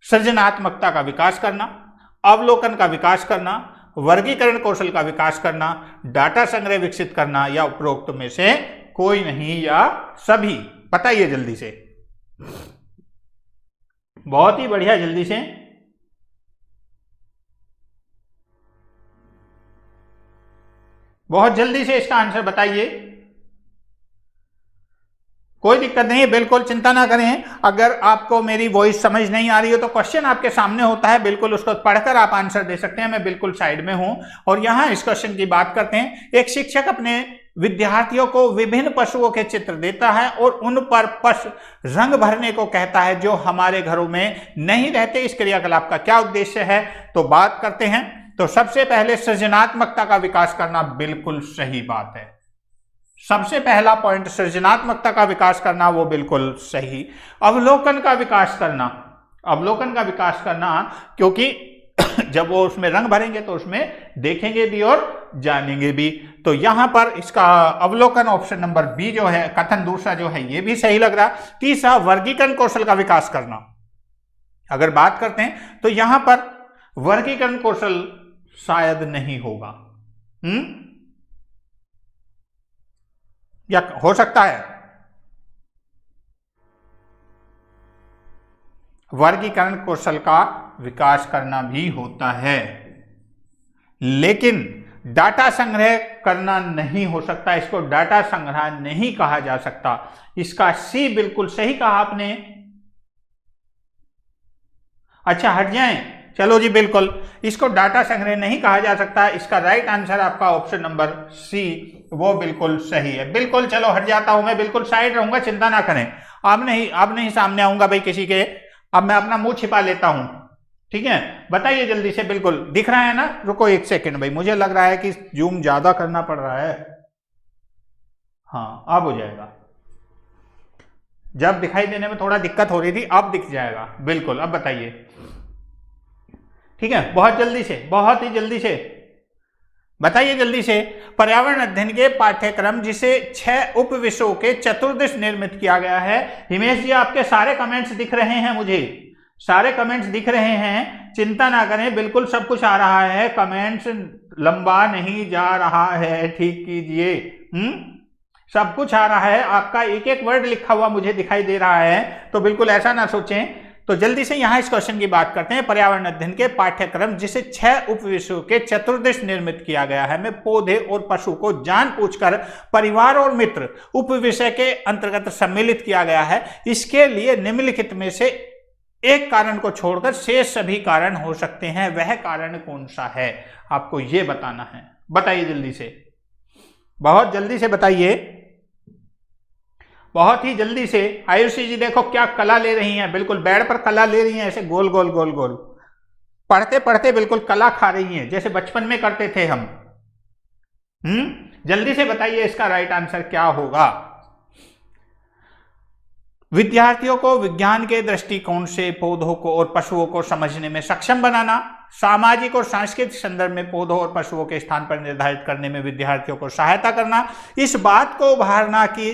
S1: सृजनात्मकता का विकास करना, अवलोकन का विकास करना, वर्गीकरण कौशल का विकास करना, डाटा संग्रह विकसित करना, या उपरोक्त में से कोई नहीं या सभी? बताइए जल्दी से, बहुत ही बढ़िया, जल्दी से। बहुत जल्दी से इसका आंसर बताइए। कोई दिक्कत नहीं है, बिल्कुल चिंता ना करें। अगर आपको मेरी वॉइस समझ नहीं आ रही हो तो क्वेश्चन आपके सामने होता है, बिल्कुल उसको पढ़कर आप आंसर दे सकते हैं, मैं बिल्कुल साइड में हूं। और यहां इस क्वेश्चन की बात करते हैं। एक शिक्षक अपने विद्यार्थियों को विभिन्न पशुओं के चित्र देता है और उन पर रंग भरने को कहता है जो हमारे घरों में नहीं रहते। इस क्रियाकलाप का क्या उद्देश्य है? तो बात करते हैं। तो सबसे पहले सृजनात्मकता का विकास करना, बिल्कुल सही बात है। सबसे पहला पॉइंट सृजनात्मकता का विकास करना, वो बिल्कुल सही। अवलोकन का विकास करना, अवलोकन का विकास करना, क्योंकि जब वो उसमें रंग भरेंगे तो उसमें देखेंगे भी और जानेंगे भी। तो यहां पर इसका अवलोकन ऑप्शन नंबर बी जो है, कथन दूसरा जो है, ये भी सही लग रहा। तीसरा वर्गीकरण कौशल का विकास करना, अगर बात करते हैं तो यहां पर वर्गीकरण कौशल शायद नहीं होगा, या हो सकता है। वर्गीकरण कौशल का विकास करना भी होता है, लेकिन डाटा संग्रह करना नहीं हो सकता, इसको डाटा संग्रह नहीं कहा जा सकता। इसका सी बिल्कुल सही कहा आपने। अच्छा, हट जाएं, चलो जी, बिल्कुल इसको डाटा संग्रह नहीं कहा जा सकता। इसका राइट आंसर आपका ऑप्शन नंबर सी, वो बिल्कुल सही है। बिल्कुल, चलो हट जाता हूं मैं, बिल्कुल साइड रहूंगा, चिंता ना करें। अब नहीं सामने आऊंगा भाई किसी के। अब मैं अपना मुंह छिपा लेता हूं, ठीक है। बताइए जल्दी से, बिल्कुल दिख रहा है ना? रुको एक सेकंड भाई, मुझे लग रहा है कि जूम ज्यादा करना पड़ रहा है। हाँ, अब हो जाएगा। जब दिखाई देने में थोड़ा दिक्कत हो रही थी, अब दिख जाएगा। बिल्कुल, अब बताइए, ठीक है। बहुत जल्दी से, बहुत ही जल्दी से बताइए, जल्दी से। पर्यावरण अध्ययन के पाठ्यक्रम जिसे 6 उप विषयों के चतुर्दश निर्मित किया गया है। हिमेश जी, आपके सारे कमेंट्स दिख रहे हैं, मुझे सारे कमेंट्स दिख रहे हैं, चिंता ना करें, बिल्कुल सब कुछ आ रहा है। कमेंट्स लंबा नहीं जा रहा है, ठीक कीजिए। सब कुछ आ रहा है, आपका एक एक वर्ड लिखा हुआ मुझे दिखाई दे रहा है, तो बिल्कुल ऐसा ना सोचें। तो जल्दी से यहां इस क्वेश्चन की बात करते हैं। पर्यावरण अध्ययन के पाठ्यक्रम जिसे 6 उपविषयों के चतुर्दश निर्मित किया गया है, में पौधे और पशु को जानबूझकर परिवार और मित्र उपविषय के अंतर्गत सम्मिलित किया गया है। इसके लिए निम्नलिखित में से एक कारण को छोड़कर शेष सभी कारण हो सकते हैं, वह कारण कौन सा है? आपको यह बताना है। बताइए जल्दी से, बहुत जल्दी से बताइए, बहुत ही जल्दी से। आयुषी जी देखो क्या कला ले रही हैं, बिल्कुल बेड पर कला ले रही हैं, ऐसे गोल गोल गोल गोल, पढ़ते पढ़ते बिल्कुल कला खा रही हैं, जैसे बचपन में करते थे हम। जल्दी से बताइए इसका राइट आंसर क्या होगा। विद्यार्थियों को विज्ञान के दृष्टिकोण से पौधों को और पशुओं को समझने में सक्षम बनाना, सामाजिक और सांस्कृतिक संदर्भ में पौधों और पशुओं के स्थान पर निर्धारित करने में विद्यार्थियों को सहायता करना, इस बात को उभारना कि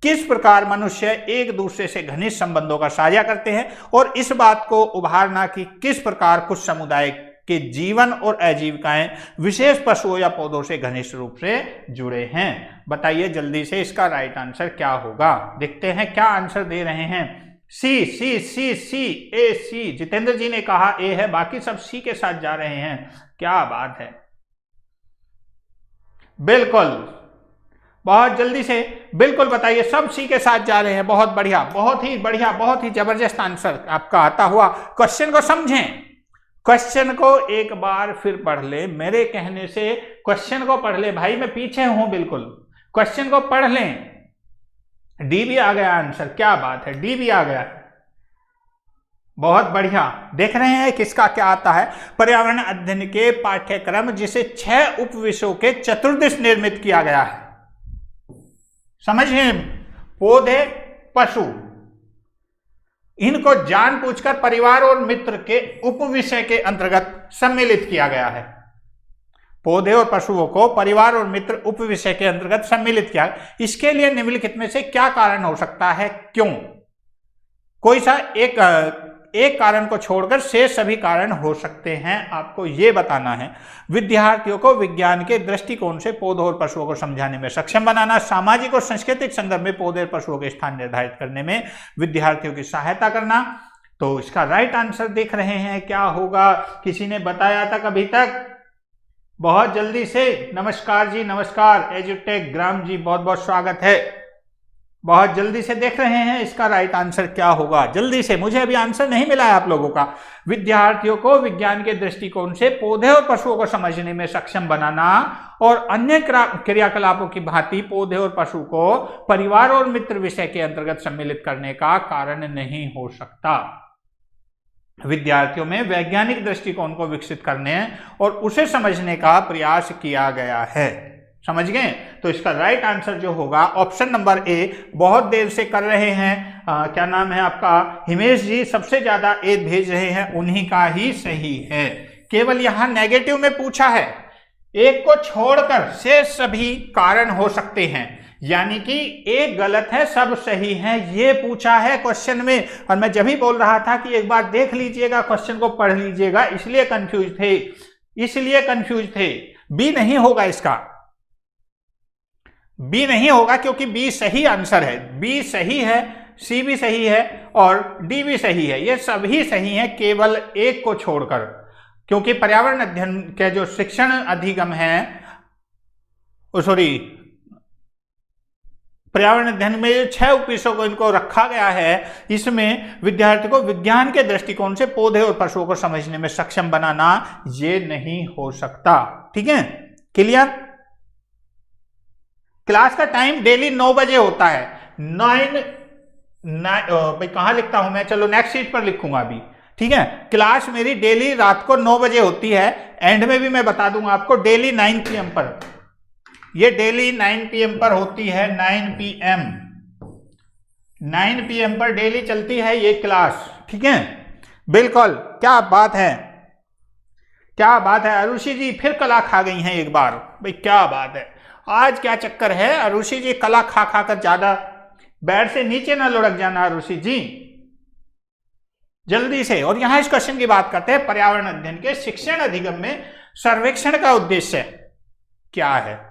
S1: किस प्रकार मनुष्य एक दूसरे से घनिष्ठ संबंधों का साझा करते हैं, और इस बात को उभारना कि किस प्रकार कुछ समुदाय के जीवन और आजीविकाएं विशेष पशुओं या पौधों से घनिष्ठ रूप से जुड़े हैं। बताइए जल्दी से इसका राइट आंसर क्या होगा। देखते हैं क्या आंसर दे रहे हैं। सी सी सी सी ए सी, जितेंद्र जी ने कहा ए है, बाकी सब सी के साथ जा रहे हैं, क्या बात है। बिल्कुल, बहुत जल्दी से बिल्कुल बताइए, सब सी के साथ जा रहे हैं, बहुत बढ़िया, बहुत ही बढ़िया, बहुत ही जबरदस्त आंसर आपका आता हुआ। क्वेश्चन को समझें, क्वेश्चन को एक बार फिर पढ़ ले, मेरे कहने से क्वेश्चन को पढ़ ले भाई, मैं पीछे हूं बिल्कुल, क्वेश्चन को पढ़ लें। डी भी आ गया आंसर, क्या बात है, डी भी आ गया, बहुत बढ़िया। देख रहे हैं किसका क्या आता है, पर्यावरण अध्ययन के पाठ्यक्रम जिसे 6 उपविषयों के चतुर्दिश निर्मित किया गया है। समझिए, पौधे, पशु, इनको जानबूझकर परिवार और मित्र के उपविषय के अंतर्गत सम्मिलित किया गया है। पौधे और पशुओं को परिवार और मित्र उपविषय के अंतर्गत सम्मिलित किया। इसके लिए निम्नलिखित में से क्या कारण हो सकता है, क्यों? कोई सा एक कारण को छोड़कर शेष सभी कारण हो सकते हैं, आपको यह बताना है। विद्यार्थियों को विज्ञान के दृष्टिकोण से पौधों और पशुओं को समझाने में सक्षम बनाना, सामाजिक और सांस्कृतिक संदर्भ में पौधे और पशुओं के स्थान निर्धारित करने में विद्यार्थियों की सहायता करना। तो इसका राइट आंसर देख रहे हैं क्या होगा, किसी ने बताया था कभी तक? बहुत जल्दी से, नमस्कार जी, नमस्कार एजुटेक ग्राम जी, बहुत बहुत स्वागत है। बहुत जल्दी से देख रहे हैं इसका राइट आंसर क्या होगा, जल्दी से, मुझे अभी आंसर नहीं मिला है आप लोगों का। विद्यार्थियों को विज्ञान के दृष्टिकोण से पौधे और पशुओं को समझने में सक्षम बनाना और अन्य क्रियाकलापों की भांति पौधे और पशु को परिवार और मित्र विषय के अंतर्गत सम्मिलित करने का कारण नहीं हो सकता। विद्यार्थियों में वैज्ञानिक दृष्टिकोण को विकसित करने और उसे समझने का प्रयास किया गया है। समझ गए? तो इसका राइट आंसर जो होगा ऑप्शन नंबर ए। बहुत देर से कर रहे हैं, क्या नाम है आपका, हिमेश जी, सबसे ज्यादा ए भेज रहे हैं, उन्हीं का ही सही है। केवल यहां नेगेटिव में पूछा है, एक को छोड़कर शेष सभी कारण हो सकते हैं, यानी कि एक गलत है, सब सही है, ये पूछा है क्वेश्चन में। और मैं जब ही बोल रहा था कि एक बार देख लीजिएगा, क्वेश्चन को पढ़ लीजिएगा, इसलिए कंफ्यूज थे। बी नहीं होगा, इसका बी नहीं होगा, क्योंकि बी सही आंसर है। बी सही है, सी भी सही है और डी भी सही है, ये सभी सही है केवल एक को छोड़कर, क्योंकि पर्यावरण अध्ययन के जो शिक्षण अधिगम है, पर्यावरण अध्ययन में 6 उपविषयों को इनको रखा गया है, इसमें विद्यार्थी को विज्ञान के दृष्टिकोण से पौधे और पशुओं को समझने में सक्षम बनाना, ये नहीं हो सकता। ठीक है, क्लियर? क्लास का टाइम डेली 9 बजे होता है। भाई कहां लिखता हूं मैं, चलो नेक्स्ट शीट पर लिखूंगा अभी। ठीक है, क्लास मेरी डेली रात को 9 बजे होती है, एंड में भी मैं बता दूंगा आपको, डेली 9 PM पर, ये डेली 9 PM पर होती है। 9 PM पर डेली चलती है ये क्लास। ठीक है, बिल्कुल, क्या बात है, क्या बात है। अरुषि जी फिर कला खा गई हैं एक बार, भाई क्या बात है, आज क्या चक्कर है अरुषि जी, कला खा खा कर ज्यादा बेड से नीचे ना लुढ़क जाना अरुषि जी, जल्दी से। और यहां इस क्वेश्चन की बात करते हैं, पर्यावरण अध्ययन के शिक्षण अधिगम में सर्वेक्षण का उद्देश्य क्या है?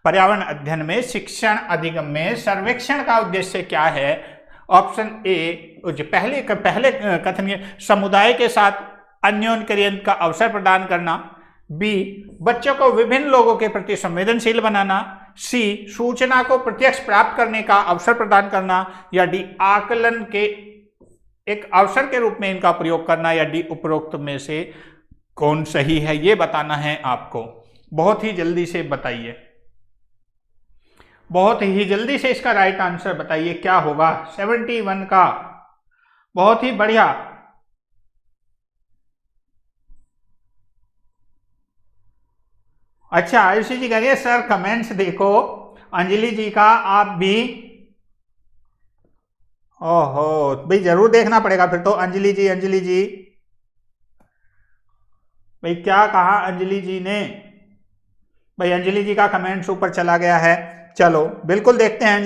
S1: पर्यावरण अध्ययन में शिक्षण अधिगम में सर्वेक्षण का उद्देश्य क्या है? ऑप्शन ए, पहले कथन, समुदाय के साथ अन्योन्य का अवसर प्रदान करना। बी, बच्चों को विभिन्न लोगों के प्रति संवेदनशील बनाना। सी, सूचना को प्रत्यक्ष प्राप्त करने का अवसर प्रदान करना। या डी, आकलन के एक अवसर के रूप में इनका प्रयोग करना। या डी, उपरोक्त में से कौन सही है, ये बताना है आपको। बहुत ही जल्दी से बताइए, बहुत ही जल्दी से इसका राइट आंसर बताइए क्या होगा 71 का। बहुत ही बढ़िया, अच्छा आयुषी जी कह रही है सर कमेंट्स देखो, अंजलि जी का आप भी, ओहो भाई जरूर देखना पड़ेगा फिर तो। अंजलि जी भाई क्या कहा अंजलि जी ने, भाई अंजलि जी का कमेंट्स ऊपर चला गया है, चलो बिल्कुल देखते हैं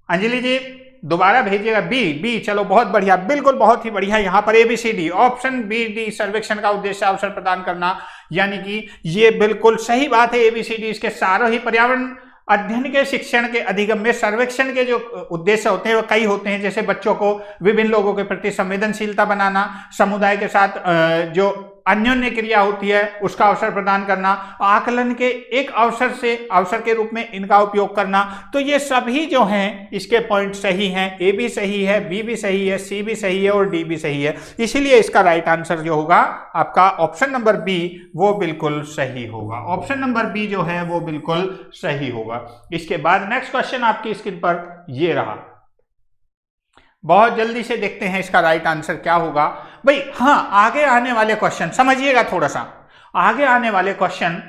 S1: अंजलि जी दोबारा भेजिएगा। बी, चलो बहुत बढ़िया, बिल्कुल बहुत ही बढ़िया। यहाँ पर ABCD ऑप्शन बी, सर्वेक्षण का उद्देश्य अवसर प्रदान करना, यानी कि ये बिल्कुल सही बात है। ABCD इसके सारों ही पर्यावरण अध्ययन के शिक्षण के अधिगम में सर्वेक्षण के जो उद्देश्य होते हैं वो कई होते हैं, जैसे बच्चों को विभिन्न लोगों के प्रति संवेदनशीलता बनाना, समुदाय के साथ जो अन्योन्य क्रिया होती है उसका अवसर प्रदान करना, आकलन के एक अवसर के रूप में इनका उपयोग करना। तो ये सभी जो हैं इसके पॉइंट सही हैं। ए भी सही है, बी भी सही है, सी भी सही है और डी भी सही है। इसीलिए इसका राइट आंसर जो होगा आपका ऑप्शन नंबर बी वो बिल्कुल सही होगा। ऑप्शन नंबर बी जो है वो बिल्कुल सही होगा। इसके बाद नेक्स्ट क्वेश्चन आपकी स्क्रीन पर ये रहा। बहुत जल्दी से देखते हैं इसका राइट आंसर क्या होगा भाई। हाँ, आगे आने वाले क्वेश्चन समझिएगा थोड़ा सा। आगे आने वाले क्वेश्चन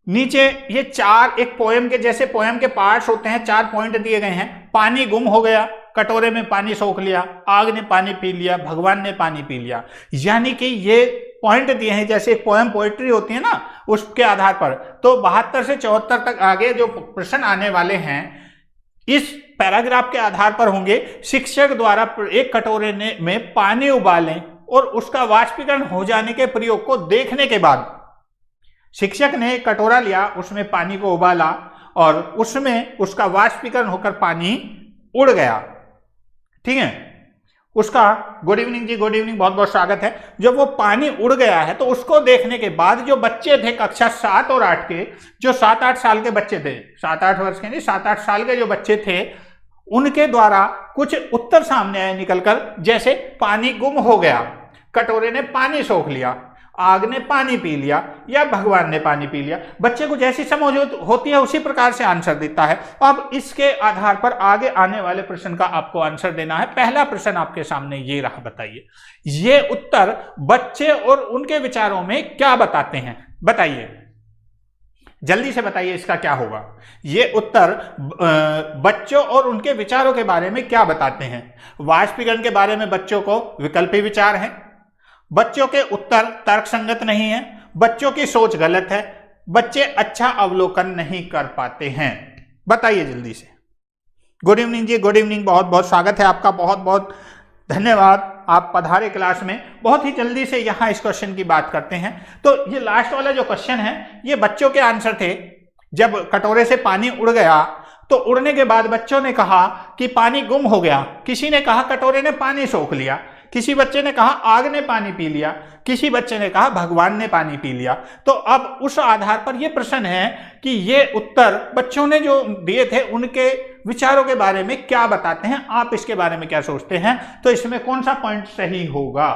S1: नीचे ये चार, एक पोएम के जैसे पोएम के पार्ट्स होते हैं, 4 पॉइंट दिए गए हैं। पानी गुम हो गया, कटोरे में पानी सोख लिया, आग ने पानी पी लिया, भगवान ने पानी पी लिया। यानी कि ये पॉइंट दिए हैं जैसे एक पोएम पोएट्री होती है ना, उसके आधार पर। तो 72 से 74 तक आगे जो प्रश्न आने वाले हैं इस पैराग्राफ के आधार पर होंगे। शिक्षक द्वारा एक कटोरे में पानी उबालें और उसका वाष्पीकरण हो जाने के प्रयोग को देखने के बाद, शिक्षक ने एक कटोरा लिया, उसमें पानी को उबाला और उसमें उसका वाष्पीकरण होकर पानी उड़ गया। ठीक है, उसका गुड इवनिंग जी, गुड इवनिंग, बहुत बहुत स्वागत है। जब वो पानी उड़ गया है तो उसको देखने के बाद जो बच्चे थे कक्षा 7 और 8 के, जो 7-8 साल के बच्चे थे, 7-8 वर्ष के नहीं, 7-8 साल के जो बच्चे थे, उनके द्वारा कुछ उत्तर सामने आए निकलकर, जैसे पानी गुम हो गया, कटोरे ने पानी सोख लिया, आग ने पानी पी लिया या भगवान ने पानी पी लिया। बच्चे को जैसी समझ होती है उसी प्रकार से आंसर देता है। अब इसके आधार पर आगे आने वाले प्रश्न का आपको आंसर देना है। पहला प्रश्न आपके सामने ये रहा, बताइए ये उत्तर बच्चे और उनके विचारों में क्या बताते हैं? बताइए, जल्दी से बताइए इसका क्या होगा। ये उत्तर बच्चों और उनके विचारों के बारे में क्या बताते हैं? वाष्पीकरण के बारे में बच्चों को विकल्पी विचार है, बच्चों के उत्तर तर्कसंगत नहीं है, बच्चों की सोच गलत है, बच्चे अच्छा अवलोकन नहीं कर पाते हैं। बताइए जल्दी से। गुड इवनिंग जी, गुड इवनिंग, बहुत बहुत स्वागत है आपका, बहुत बहुत धन्यवाद, आप पधारे क्लास में। बहुत ही जल्दी से यहां इस क्वेश्चन की बात करते हैं। तो ये लास्ट वाला जो क्वेश्चन है ये बच्चों के आंसर थे। जब कटोरे से पानी उड़ गया तो उड़ने के बाद बच्चों ने कहा कि पानी गुम हो गया, किसी ने कहा कटोरे ने पानी सोख लिया, किसी बच्चे ने कहा आग ने पानी पी लिया, किसी बच्चे ने कहा भगवान ने पानी पी लिया। तो अब उस आधार पर यह प्रश्न है कि ये उत्तर बच्चों ने जो दिए थे उनके विचारों के बारे में क्या बताते हैं, आप इसके बारे में क्या सोचते हैं? तो इसमें कौन सा पॉइंट सही होगा?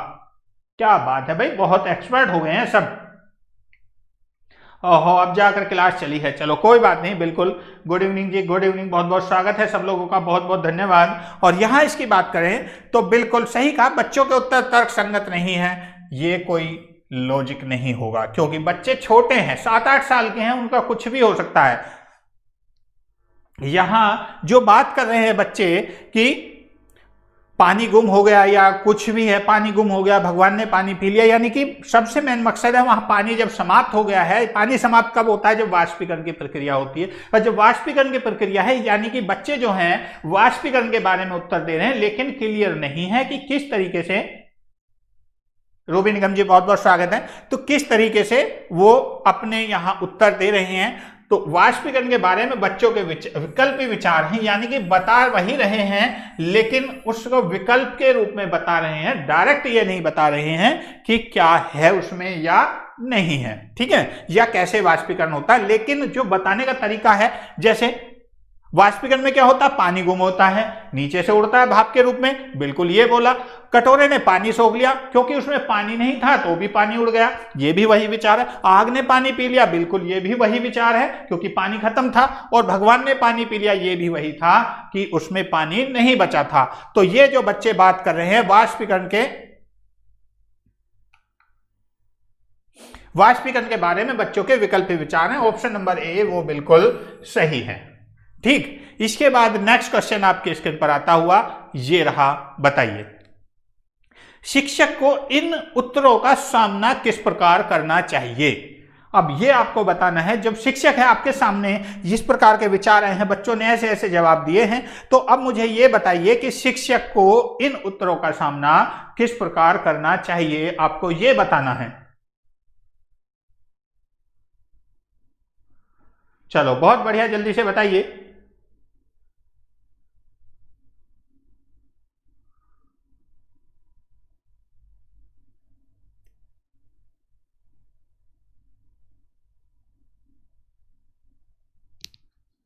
S1: क्या बात है भाई, बहुत एक्सपर्ट हो गए हैं सब। ओहो, अब जाकर क्लास चली है, चलो कोई बात नहीं, बिल्कुल। गुड इवनिंग जी, गुड इवनिंग, बहुत बहुत स्वागत है सब लोगों का, बहुत बहुत धन्यवाद। और यहां इसकी बात करें तो बिल्कुल सही कहा, बच्चों के उत्तर तर्क संगत नहीं है, ये कोई लॉजिक नहीं होगा, क्योंकि बच्चे छोटे हैं, 7-8 साल के हैं, उनका कुछ भी हो सकता है। यहां जो बात कर रहे हैं बच्चे कि पानी गुम हो गया या कुछ भी है, पानी गुम हो गया, भगवान ने पानी पी लिया, यानी कि सबसे मेन मकसद है वहां पानी जब समाप्त हो गया है। पानी समाप्त कब होता है? जब वाष्पीकरण की प्रक्रिया होती है। और जब वाष्पीकरण की प्रक्रिया है, यानी कि बच्चे जो हैं वाष्पीकरण के बारे में उत्तर दे रहे हैं, लेकिन क्लियर नहीं है कि किस तरीके से। रूबी निगम जी, बहुत बहुत स्वागत है। तो किस तरीके से वो अपने यहां उत्तर दे रहे हैं। तो वाष्पीकरण के बारे में बच्चों के विकल्पी विचार हैं, यानी कि बता वही रहे हैं लेकिन उसको विकल्प के रूप में बता रहे हैं, डायरेक्ट ये नहीं बता रहे हैं कि क्या है उसमें या नहीं है, ठीक है, या कैसे वाष्पीकरण होता है। लेकिन जो बताने का तरीका है, जैसे वाष्पीकरण में क्या होता है? पानी गुम होता है, नीचे से उड़ता है भाप के रूप में, बिल्कुल ये बोला। कटोरे ने पानी सोख लिया, क्योंकि उसमें पानी नहीं था तो भी पानी उड़ गया, ये भी वही विचार है। आग ने पानी पी लिया, बिल्कुल ये भी वही विचार है, क्योंकि पानी खत्म था। और भगवान ने पानी पी लिया, ये भी वही था कि उसमें पानी नहीं बचा था। तो ये जो बच्चे बात कर रहे हैं वाष्पीकरण के बारे में बच्चों के विकल्पी विचार हैं, ऑप्शन नंबर ए वो बिल्कुल सही है। ठीक, इसके बाद नेक्स्ट क्वेश्चन आपके स्क्रीन पर आता हुआ ये रहा, बताइए शिक्षक को इन उत्तरों का सामना किस प्रकार करना चाहिए? अब ये आपको बताना है, जब शिक्षक है आपके सामने, जिस प्रकार के विचार आए हैं, बच्चों ने ऐसे ऐसे जवाब दिए हैं, तो अब मुझे ये बताइए कि शिक्षक को इन उत्तरों का सामना किस प्रकार करना चाहिए, आपको ये बताना है। चलो बहुत बढ़िया, जल्दी से बताइए।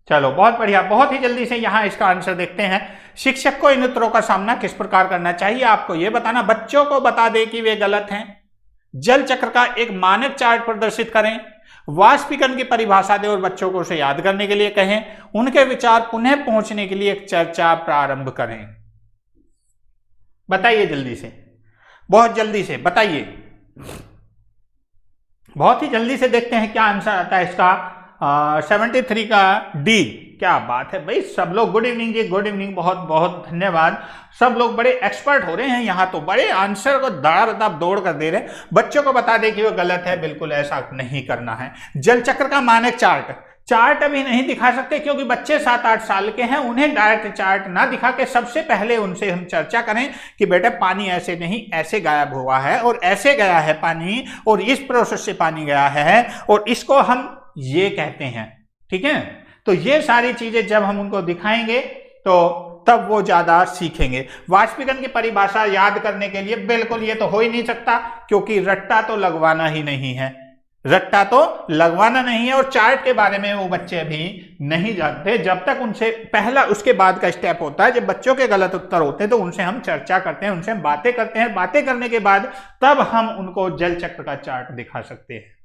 S1: चलो बहुत बढ़िया, बहुत ही जल्दी से यहां इसका आंसर देखते हैं। शिक्षक को इन उत्तरों का सामना किस प्रकार करना चाहिए, आपको यह बताना, बच्चों को बता दे कि वे गलत हैं, जल चक्र का एक मानक चार्ट प्रदर्शित करें, वाष्पीकरण की परिभाषा दें और बच्चों को उसे याद करने के लिए कहें, उनके विचार पुनः पहुंचने के लिए एक चर्चा प्रारंभ करें। बताइए जल्दी से, बहुत जल्दी से बताइए, बहुत ही जल्दी से देखते हैं क्या आंसर आता है इसका। 73 का डी। क्या बात है भाई, सब लोग गुड इवनिंग जी, गुड इवनिंग, बहुत बहुत धन्यवाद। सब लोग बड़े एक्सपर्ट हो रहे हैं यहाँ, तो बड़े आंसर को दौड़ दौड़ कर दे रहे हैं। बच्चों को बता दें कि वो गलत है, बिल्कुल ऐसा नहीं करना है। जल चक्र का मानक चार्ट अभी नहीं दिखा सकते क्योंकि बच्चे 7-8 साल के हैं, उन्हें डायरेक्ट चार्ट ना दिखा के सबसे पहले उनसे हम चर्चा करें कि बेटा पानी ऐसे नहीं, ऐसे गायब हुआ है और ऐसे गया है पानी, और इस प्रोसेस से पानी गया है और इसको हम ये कहते हैं। ठीक है, तो ये सारी चीजें जब हम उनको दिखाएंगे तो तब वो ज्यादा सीखेंगे। वाष्पीकरण की परिभाषा याद करने के लिए बिल्कुल ये तो हो ही नहीं सकता क्योंकि रट्टा तो लगवाना ही नहीं है, रट्टा तो लगवाना नहीं है, और चार्ट के बारे में वो बच्चे अभी नहीं जानते। जब तक उनसे पहला, उसके बाद का स्टेप होता है, जब बच्चों के गलत उत्तर होते हैं तो उनसे हम चर्चा करते हैं, उनसे हम बातें करते हैं, बातें करने के बाद तब हम उनको जल चक्र का चार्ट दिखा सकते हैं।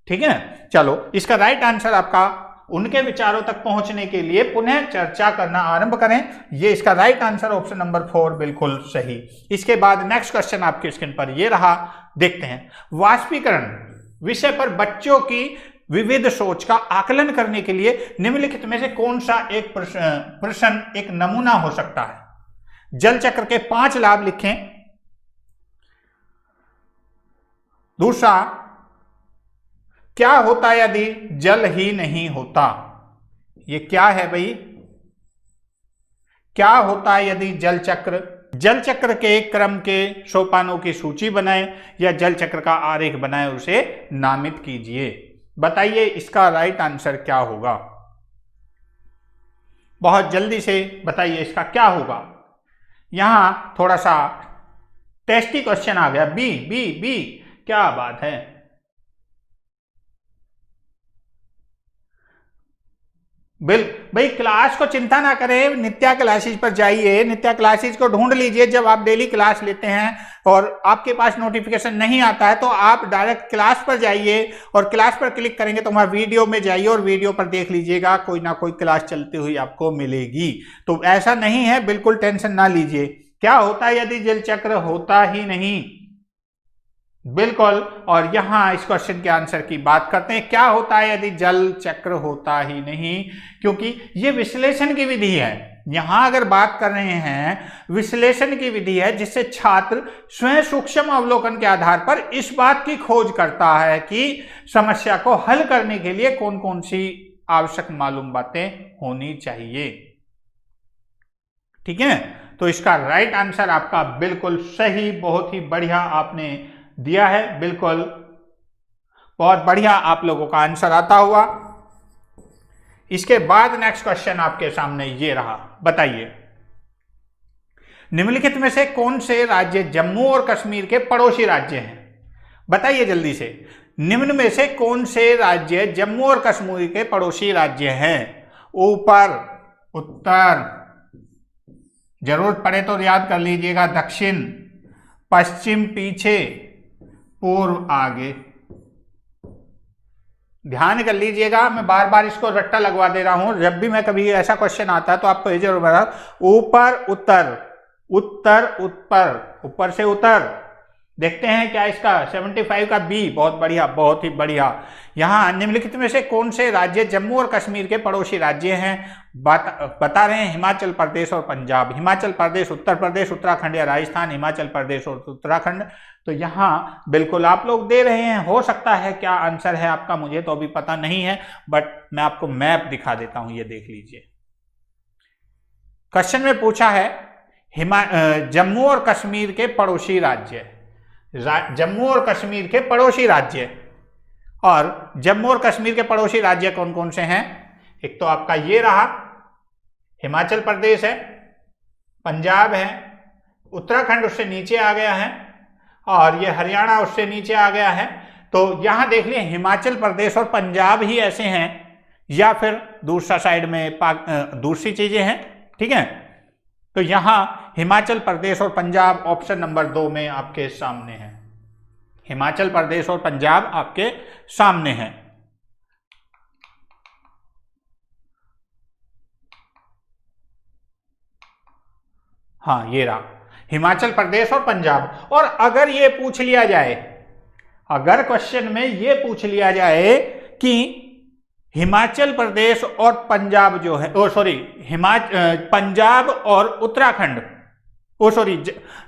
S1: ठीक है, चलो इसका राइट आंसर आपका, उनके विचारों तक पहुंचने के लिए पुनः चर्चा करना आरंभ करें, ये इसका राइट आंसर ऑप्शन नंबर 4 बिल्कुल सही। इसके बाद नेक्स्ट क्वेश्चन आपके स्क्रीन पर ये रहा, देखते हैं। वाष्पीकरण विषय पर बच्चों की विविध सोच का आकलन करने के लिए निम्नलिखित में से कौन सा एक प्रश्न एक नमूना हो सकता है। जल चक्र के 5 लाभ लिखें। दूसरा, क्या होता यदि जल ही नहीं होता। ये क्या है भाई, क्या होता है यदि जल चक्र के क्रम के सोपानों की सूची बनाएं या जल चक्र का आरेख बनाएं, उसे नामित कीजिए। बताइए इसका राइट आंसर क्या होगा, बहुत जल्दी से बताइए इसका क्या होगा। यहां थोड़ा सा टेस्टी क्वेश्चन आ गया, बी बी बी, क्या बात है। भाई क्लास को चिंता ना करें, नित्या क्लासेज पर जाइए, नित्या क्लासेज को ढूंढ लीजिए। जब आप डेली क्लास लेते हैं और आपके पास नोटिफिकेशन नहीं आता है तो आप डायरेक्ट क्लास पर जाइए और क्लास पर क्लिक करेंगे तो वहां वीडियो में जाइए और वीडियो पर देख लीजिएगा, कोई ना कोई क्लास चलती हुई आपको मिलेगी। तो ऐसा नहीं है, बिल्कुल टेंशन ना लीजिए। क्या होता है यदि जल चक्र होता ही नहीं, बिल्कुल। और यहां इस क्वेश्चन के आंसर की बात करते हैं, क्या होता है यदि जल चक्र होता ही नहीं, क्योंकि यह विश्लेषण की विधि है। यहां अगर बात कर रहे हैं विश्लेषण की विधि है जिससे छात्र स्वयं सूक्ष्म अवलोकन के आधार पर इस बात की खोज करता है कि समस्या को हल करने के लिए कौन कौन सी आवश्यक मालूम बातें होनी चाहिए। ठीक है, तो इसका राइट आंसर आपका बिल्कुल सही, बहुत ही बढ़िया आपने दिया है, बिल्कुल बहुत बढ़िया आप लोगों का आंसर आता हुआ। इसके बाद नेक्स्ट क्वेश्चन आपके सामने ये रहा, बताइए निम्नलिखित में से कौन से राज्य जम्मू और कश्मीर के पड़ोसी राज्य हैं। बताइए जल्दी से, निम्न में से कौन से राज्य जम्मू और कश्मीर के पड़ोसी राज्य हैं। ऊपर उत्तर, जरूरत पड़े तो याद कर लीजिएगा, दक्षिण, पश्चिम पीछे, पूर्व आगे। ध्यान कर लीजिएगा, मैं बार बार इसको रट्टा लगवा दे रहा हूं, जब भी मैं कभी ऐसा क्वेश्चन आता है तो आपको ये जरूर बता, ऊपर उत्तर, उत्तर ऊपर, ऊपर से उत्तर। देखते हैं क्या इसका 75 का बी, बहुत बढ़िया, बहुत ही बढ़िया। यहां निम्नलिखित में से कौन से राज्य जम्मू और कश्मीर के पड़ोसी राज्य हैं, बता रहे हैं हिमाचल प्रदेश और पंजाब। हिमाचल प्रदेश, उत्तर प्रदेश, उत्तराखंड या राजस्थान, हिमाचल प्रदेश और उत्तराखंड। तो यहां बिल्कुल आप लोग दे रहे हैं, हो सकता है क्या आंसर है आपका, मुझे तो अभी पता नहीं है, बट मैं आपको मैप दिखा देता हूं, ये देख लीजिए। क्वेश्चन में पूछा है जम्मू और कश्मीर के पड़ोसी राज्य, जम्मू और कश्मीर के पड़ोसी राज्य, और जम्मू और कश्मीर के पड़ोसी राज्य कौन कौन से हैं। एक तो आपका ये रहा, हिमाचल प्रदेश है, पंजाब है, उत्तराखंड उससे नीचे आ गया है, और ये हरियाणा उससे नीचे आ गया है। तो यहां देख लिए हिमाचल प्रदेश और पंजाब ही ऐसे हैं, या फिर दूसरा साइड में दूसरी चीजें हैं। ठीक है, तो यहां हिमाचल प्रदेश और पंजाब ऑप्शन नंबर 2 में आपके सामने है। हिमाचल प्रदेश और पंजाब आपके सामने है। हाँ, ये रहा हिमाचल प्रदेश और पंजाब। और अगर ये पूछ लिया जाए, अगर क्वेश्चन में ये पूछ लिया जाए कि हिमाचल प्रदेश और पंजाब जो है, पंजाब और उत्तराखंड,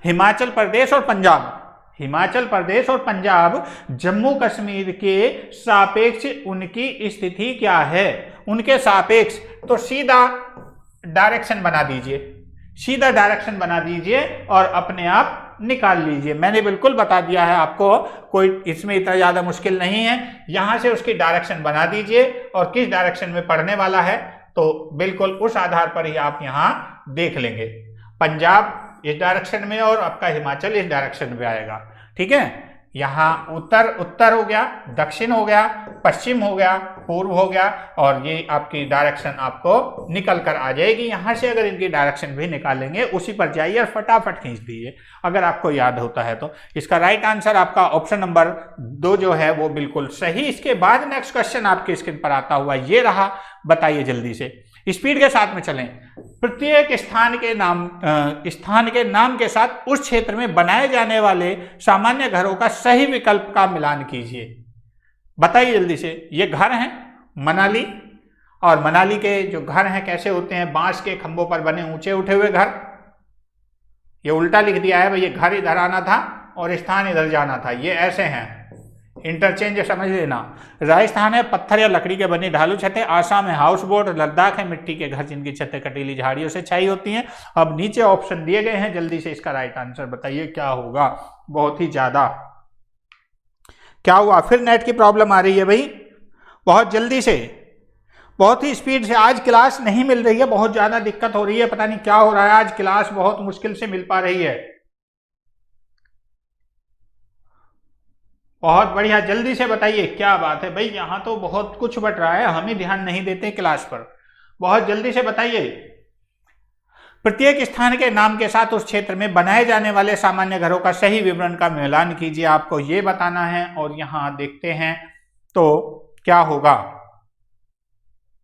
S1: हिमाचल प्रदेश और पंजाब, हिमाचल प्रदेश और पंजाब जम्मू कश्मीर के सापेक्ष उनकी स्थिति क्या है, उनके सापेक्ष, तो सीधा डायरेक्शन बना दीजिए, सीधा डायरेक्शन बना दीजिए और अपने आप निकाल लीजिए। मैंने बिल्कुल बता दिया है आपको, कोई इसमें इतना ज्यादा मुश्किल नहीं है। यहां से उसकी डायरेक्शन बना दीजिए और किस डायरेक्शन में पढ़ने वाला है तो बिल्कुल उस आधार पर ही आप यहां देख लेंगे। पंजाब इस डायरेक्शन में और आपका हिमाचल इस डायरेक्शन में आएगा। ठीक है, यहां उत्तर हो गया, दक्षिण हो गया, पश्चिम हो गया, पूर्व हो गया, और ये आपकी डायरेक्शन आपको निकल कर आ जाएगी। यहां से अगर इनकी डायरेक्शन भी निकालेंगे उसी पर जाइए और फटाफट खींच दीजिए अगर आपको याद होता है तो। इसका राइट आंसर आपका ऑप्शन नंबर 2 जो है वो बिल्कुल सही। इसके बाद नेक्स्ट क्वेश्चन आपके स्क्रीन पर आता हुआ ये रहा, बताइए जल्दी से, स्पीड के साथ में चलें। प्रत्येक स्थान के नाम के साथ उस क्षेत्र में बनाए जाने वाले सामान्य घरों का सही विकल्प का मिलान कीजिए। बताइए जल्दी से। ये घर हैं मनाली, और मनाली के जो घर हैं कैसे होते हैं, बांस के खंभों पर बने ऊंचे उठे हुए घर। ये उल्टा लिख दिया है भाई, ये घर इधर आना था और स्थान इधर जाना था, ये ऐसे हैं, इंटरचेंज समझ लेना। राजस्थान है पत्थर या लकड़ी के बने ढालू छतें, आसाम है हाउस बोट, लद्दाख है मिट्टी के घर जिनकी छतें कटीली झाड़ियों से छाई होती हैं। अब नीचे ऑप्शन दिए गए हैं, जल्दी से इसका राइट आंसर बताइए क्या होगा। बहुत ही ज्यादा क्या हुआ, फिर नेट की प्रॉब्लम आ रही है भाई, बहुत जल्दी से, बहुत ही स्पीड से। आज क्लास नहीं मिल रही है, बहुत ज्यादा दिक्कत हो रही है, पता नहीं क्या हो रहा है, आज क्लास बहुत मुश्किल से मिल पा रही है। बहुत बढ़िया, जल्दी से बताइए क्या बात है भाई, यहां तो बहुत कुछ बट रहा है, हम ही ध्यान नहीं देते क्लास पर। बहुत जल्दी से बताइए। प्रत्येक स्थान के नाम के साथ उस क्षेत्र में बनाए जाने वाले सामान्य घरों का सही विवरण का मिलान कीजिए, आपको ये बताना है। और यहां देखते हैं तो क्या होगा।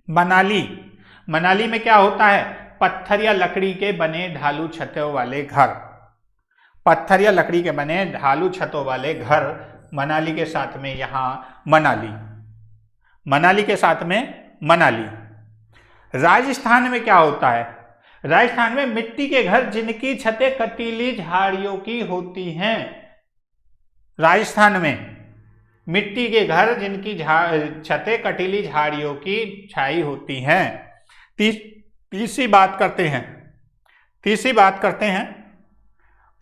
S1: मनाली में क्या होता है, पत्थर या लकड़ी के बने ढालू छतों वाले घर, पत्थर या लकड़ी के बने ढालू छतों वाले घर मनाली के साथ में, यहां मनाली के साथ में मनाली। राजस्थान में क्या होता है, राजस्थान में मिट्टी के घर जिनकी छतें कटीली झाड़ियों की होती हैं। राजस्थान में मिट्टी के घर जिनकी छतें कटीली झाड़ियों की छाई होती हैं। तीसरी बात करते हैं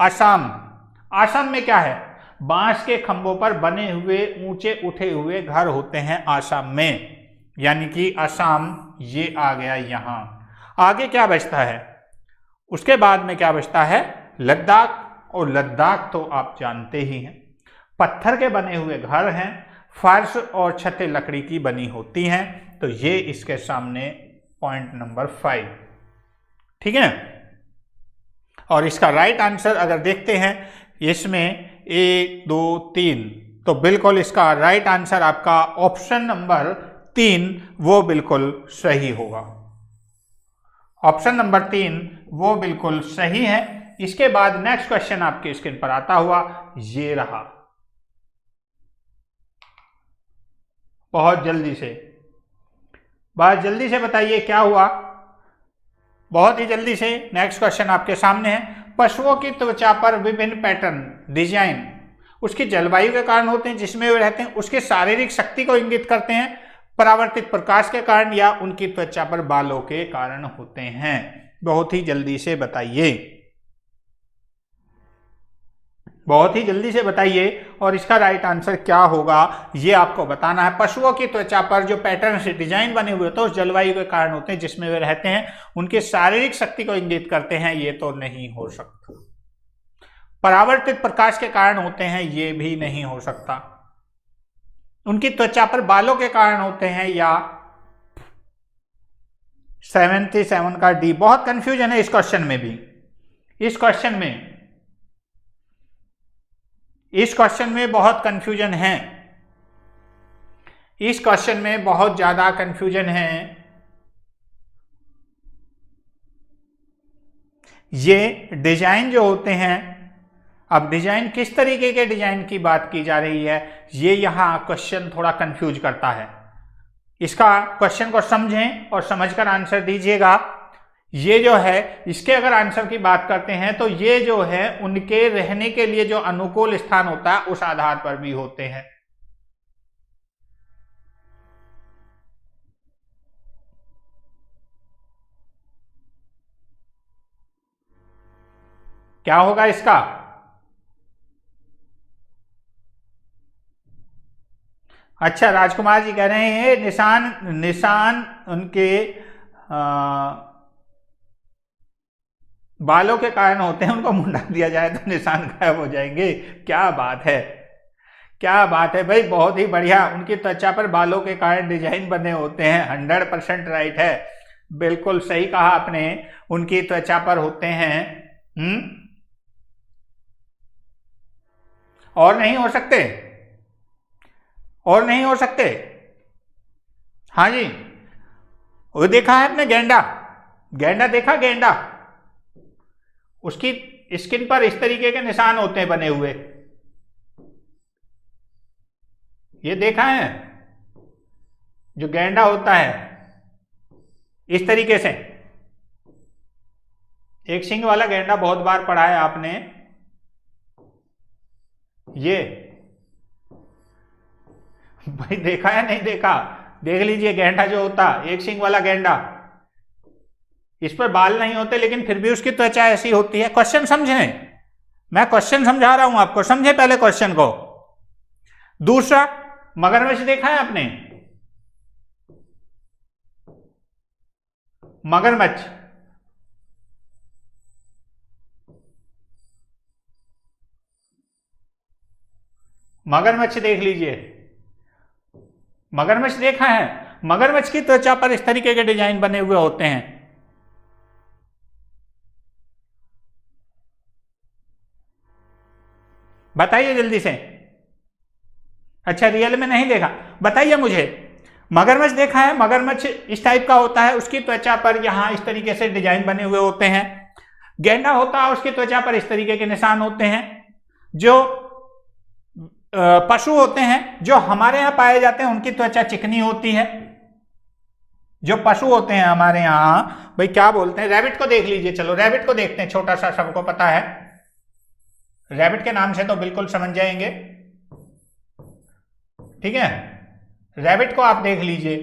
S1: आसाम में क्या है, बांस के खंभों पर बने हुए ऊंचे उठे हुए घर होते हैं आसाम में, यानी कि आसाम ये आ गया यहां। आगे क्या बचता है, उसके बाद में क्या बचता है, लद्दाख, और लद्दाख तो आप जानते ही हैं, पत्थर के बने हुए घर हैं, फर्श और छतें लकड़ी की बनी होती हैं। तो ये इसके सामने पॉइंट नंबर 5, ठीक है। और इसका राइट आंसर अगर देखते हैं इसमें 1 2 3, तो बिल्कुल इसका राइट आंसर आपका ऑप्शन नंबर 3 वो बिल्कुल सही होगा। ऑप्शन नंबर 3 वो बिल्कुल सही है। इसके बाद नेक्स्ट क्वेश्चन आपके स्क्रीन पर आता हुआ ये रहा, बहुत जल्दी से बताइए क्या हुआ, बहुत ही जल्दी से। नेक्स्ट क्वेश्चन आपके सामने है, पशुओं की त्वचा पर विभिन्न पैटर्न डिजाइन उसकी जलवायु के कारण होते हैं जिसमें वे रहते हैं, उसके शारीरिक शक्ति को इंगित करते हैं, परावर्तित प्रकाश के कारण, या उनकी त्वचा पर बालों के कारण होते हैं। बहुत ही जल्दी से बताइए, बहुत ही जल्दी से बताइए और इसका राइट आंसर क्या होगा ये आपको बताना है। पशुओं की त्वचा पर जो पैटर्न से डिजाइन बने हुए तो उस जलवायु के कारण होते हैं जिसमें वे रहते हैं, उनके शारीरिक शक्ति को इंगित करते हैं, ये तो नहीं हो सकता। परावर्तित प्रकाश के कारण होते हैं, ये भी नहीं हो सकता। उनकी त्वचा पर बालों के कारण होते हैं, या 77 का डी। बहुत कंफ्यूजन है इस क्वेश्चन में भी। इस क्वेश्चन में बहुत कंफ्यूजन है। इस क्वेश्चन में बहुत ज्यादा कंफ्यूजन है। ये डिजाइन जो होते हैं, अब डिजाइन किस तरीके के डिजाइन की बात की जा रही है, ये यहां क्वेश्चन थोड़ा कंफ्यूज करता है। इसका क्वेश्चन को समझें और समझकर आंसर दीजिएगा। ये जो है, इसके अगर आंसर की बात करते हैं तो ये जो है उनके रहने के लिए जो अनुकूल स्थान होता है उस आधार पर भी होते हैं। क्या होगा इसका? अच्छा, राजकुमार जी कह रहे हैं निशान उनके बालों के कारण होते हैं, उनको मुंडा दिया जाए तो निशान गायब हो जाएंगे। क्या बात है, क्या बात है भाई, बहुत ही बढ़िया। उनकी त्वचा पर बालों के कारण डिजाइन बने होते हैं, 100% राइट है, बिल्कुल सही कहा आपने, उनकी त्वचा पर होते हैं। और नहीं हो सकते, और नहीं हो सकते। हाँ जी, वो देखा है आपने गेंडा? गेंडा देखा? गेंडा, उसकी स्किन पर इस तरीके के निशान होते हैं बने हुए, ये देखा है? जो गेंडा होता है इस तरीके से, एक सींग वाला गेंडा बहुत बार पढ़ा है आपने। ये भाई देखा है नहीं देखा? देख लीजिए, गेंडा जो होता, एक सींग वाला गेंडा, इस पर बाल नहीं होते लेकिन फिर भी उसकी त्वचा ऐसी होती है। क्वेश्चन समझें, मैं क्वेश्चन समझा रहा हूं आपको, समझे पहले क्वेश्चन को। दूसरा, मगरमच्छ देखा है आपने? मगरमच्छ, मगरमच्छ देख लीजिए, मगरमच्छ देखा है? मगरमच्छ की त्वचा पर इस तरीके के डिजाइन बने हुए होते हैं। बताइए जल्दी से। अच्छा, रियल में नहीं देखा, बताइए मुझे। मगरमच्छ देखा है? मगरमच्छ इस टाइप का होता है, उसकी त्वचा पर यहां इस तरीके से डिजाइन बने हुए होते हैं। गेंडा होता है, उसकी त्वचा पर इस तरीके के निशान होते हैं। जो पशु होते हैं जो हमारे यहाँ पाए जाते हैं उनकी त्वचा चिकनी होती है। जो पशु होते हैं हमारे यहाँ, भाई क्या बोलते हैं, रैबिट को देख लीजिए, चलो रैबिट को देखते हैं, छोटा सा, सबको पता है रैबिट के नाम से तो बिल्कुल समझ जाएंगे, ठीक है? रैबिट को आप देख लीजिए,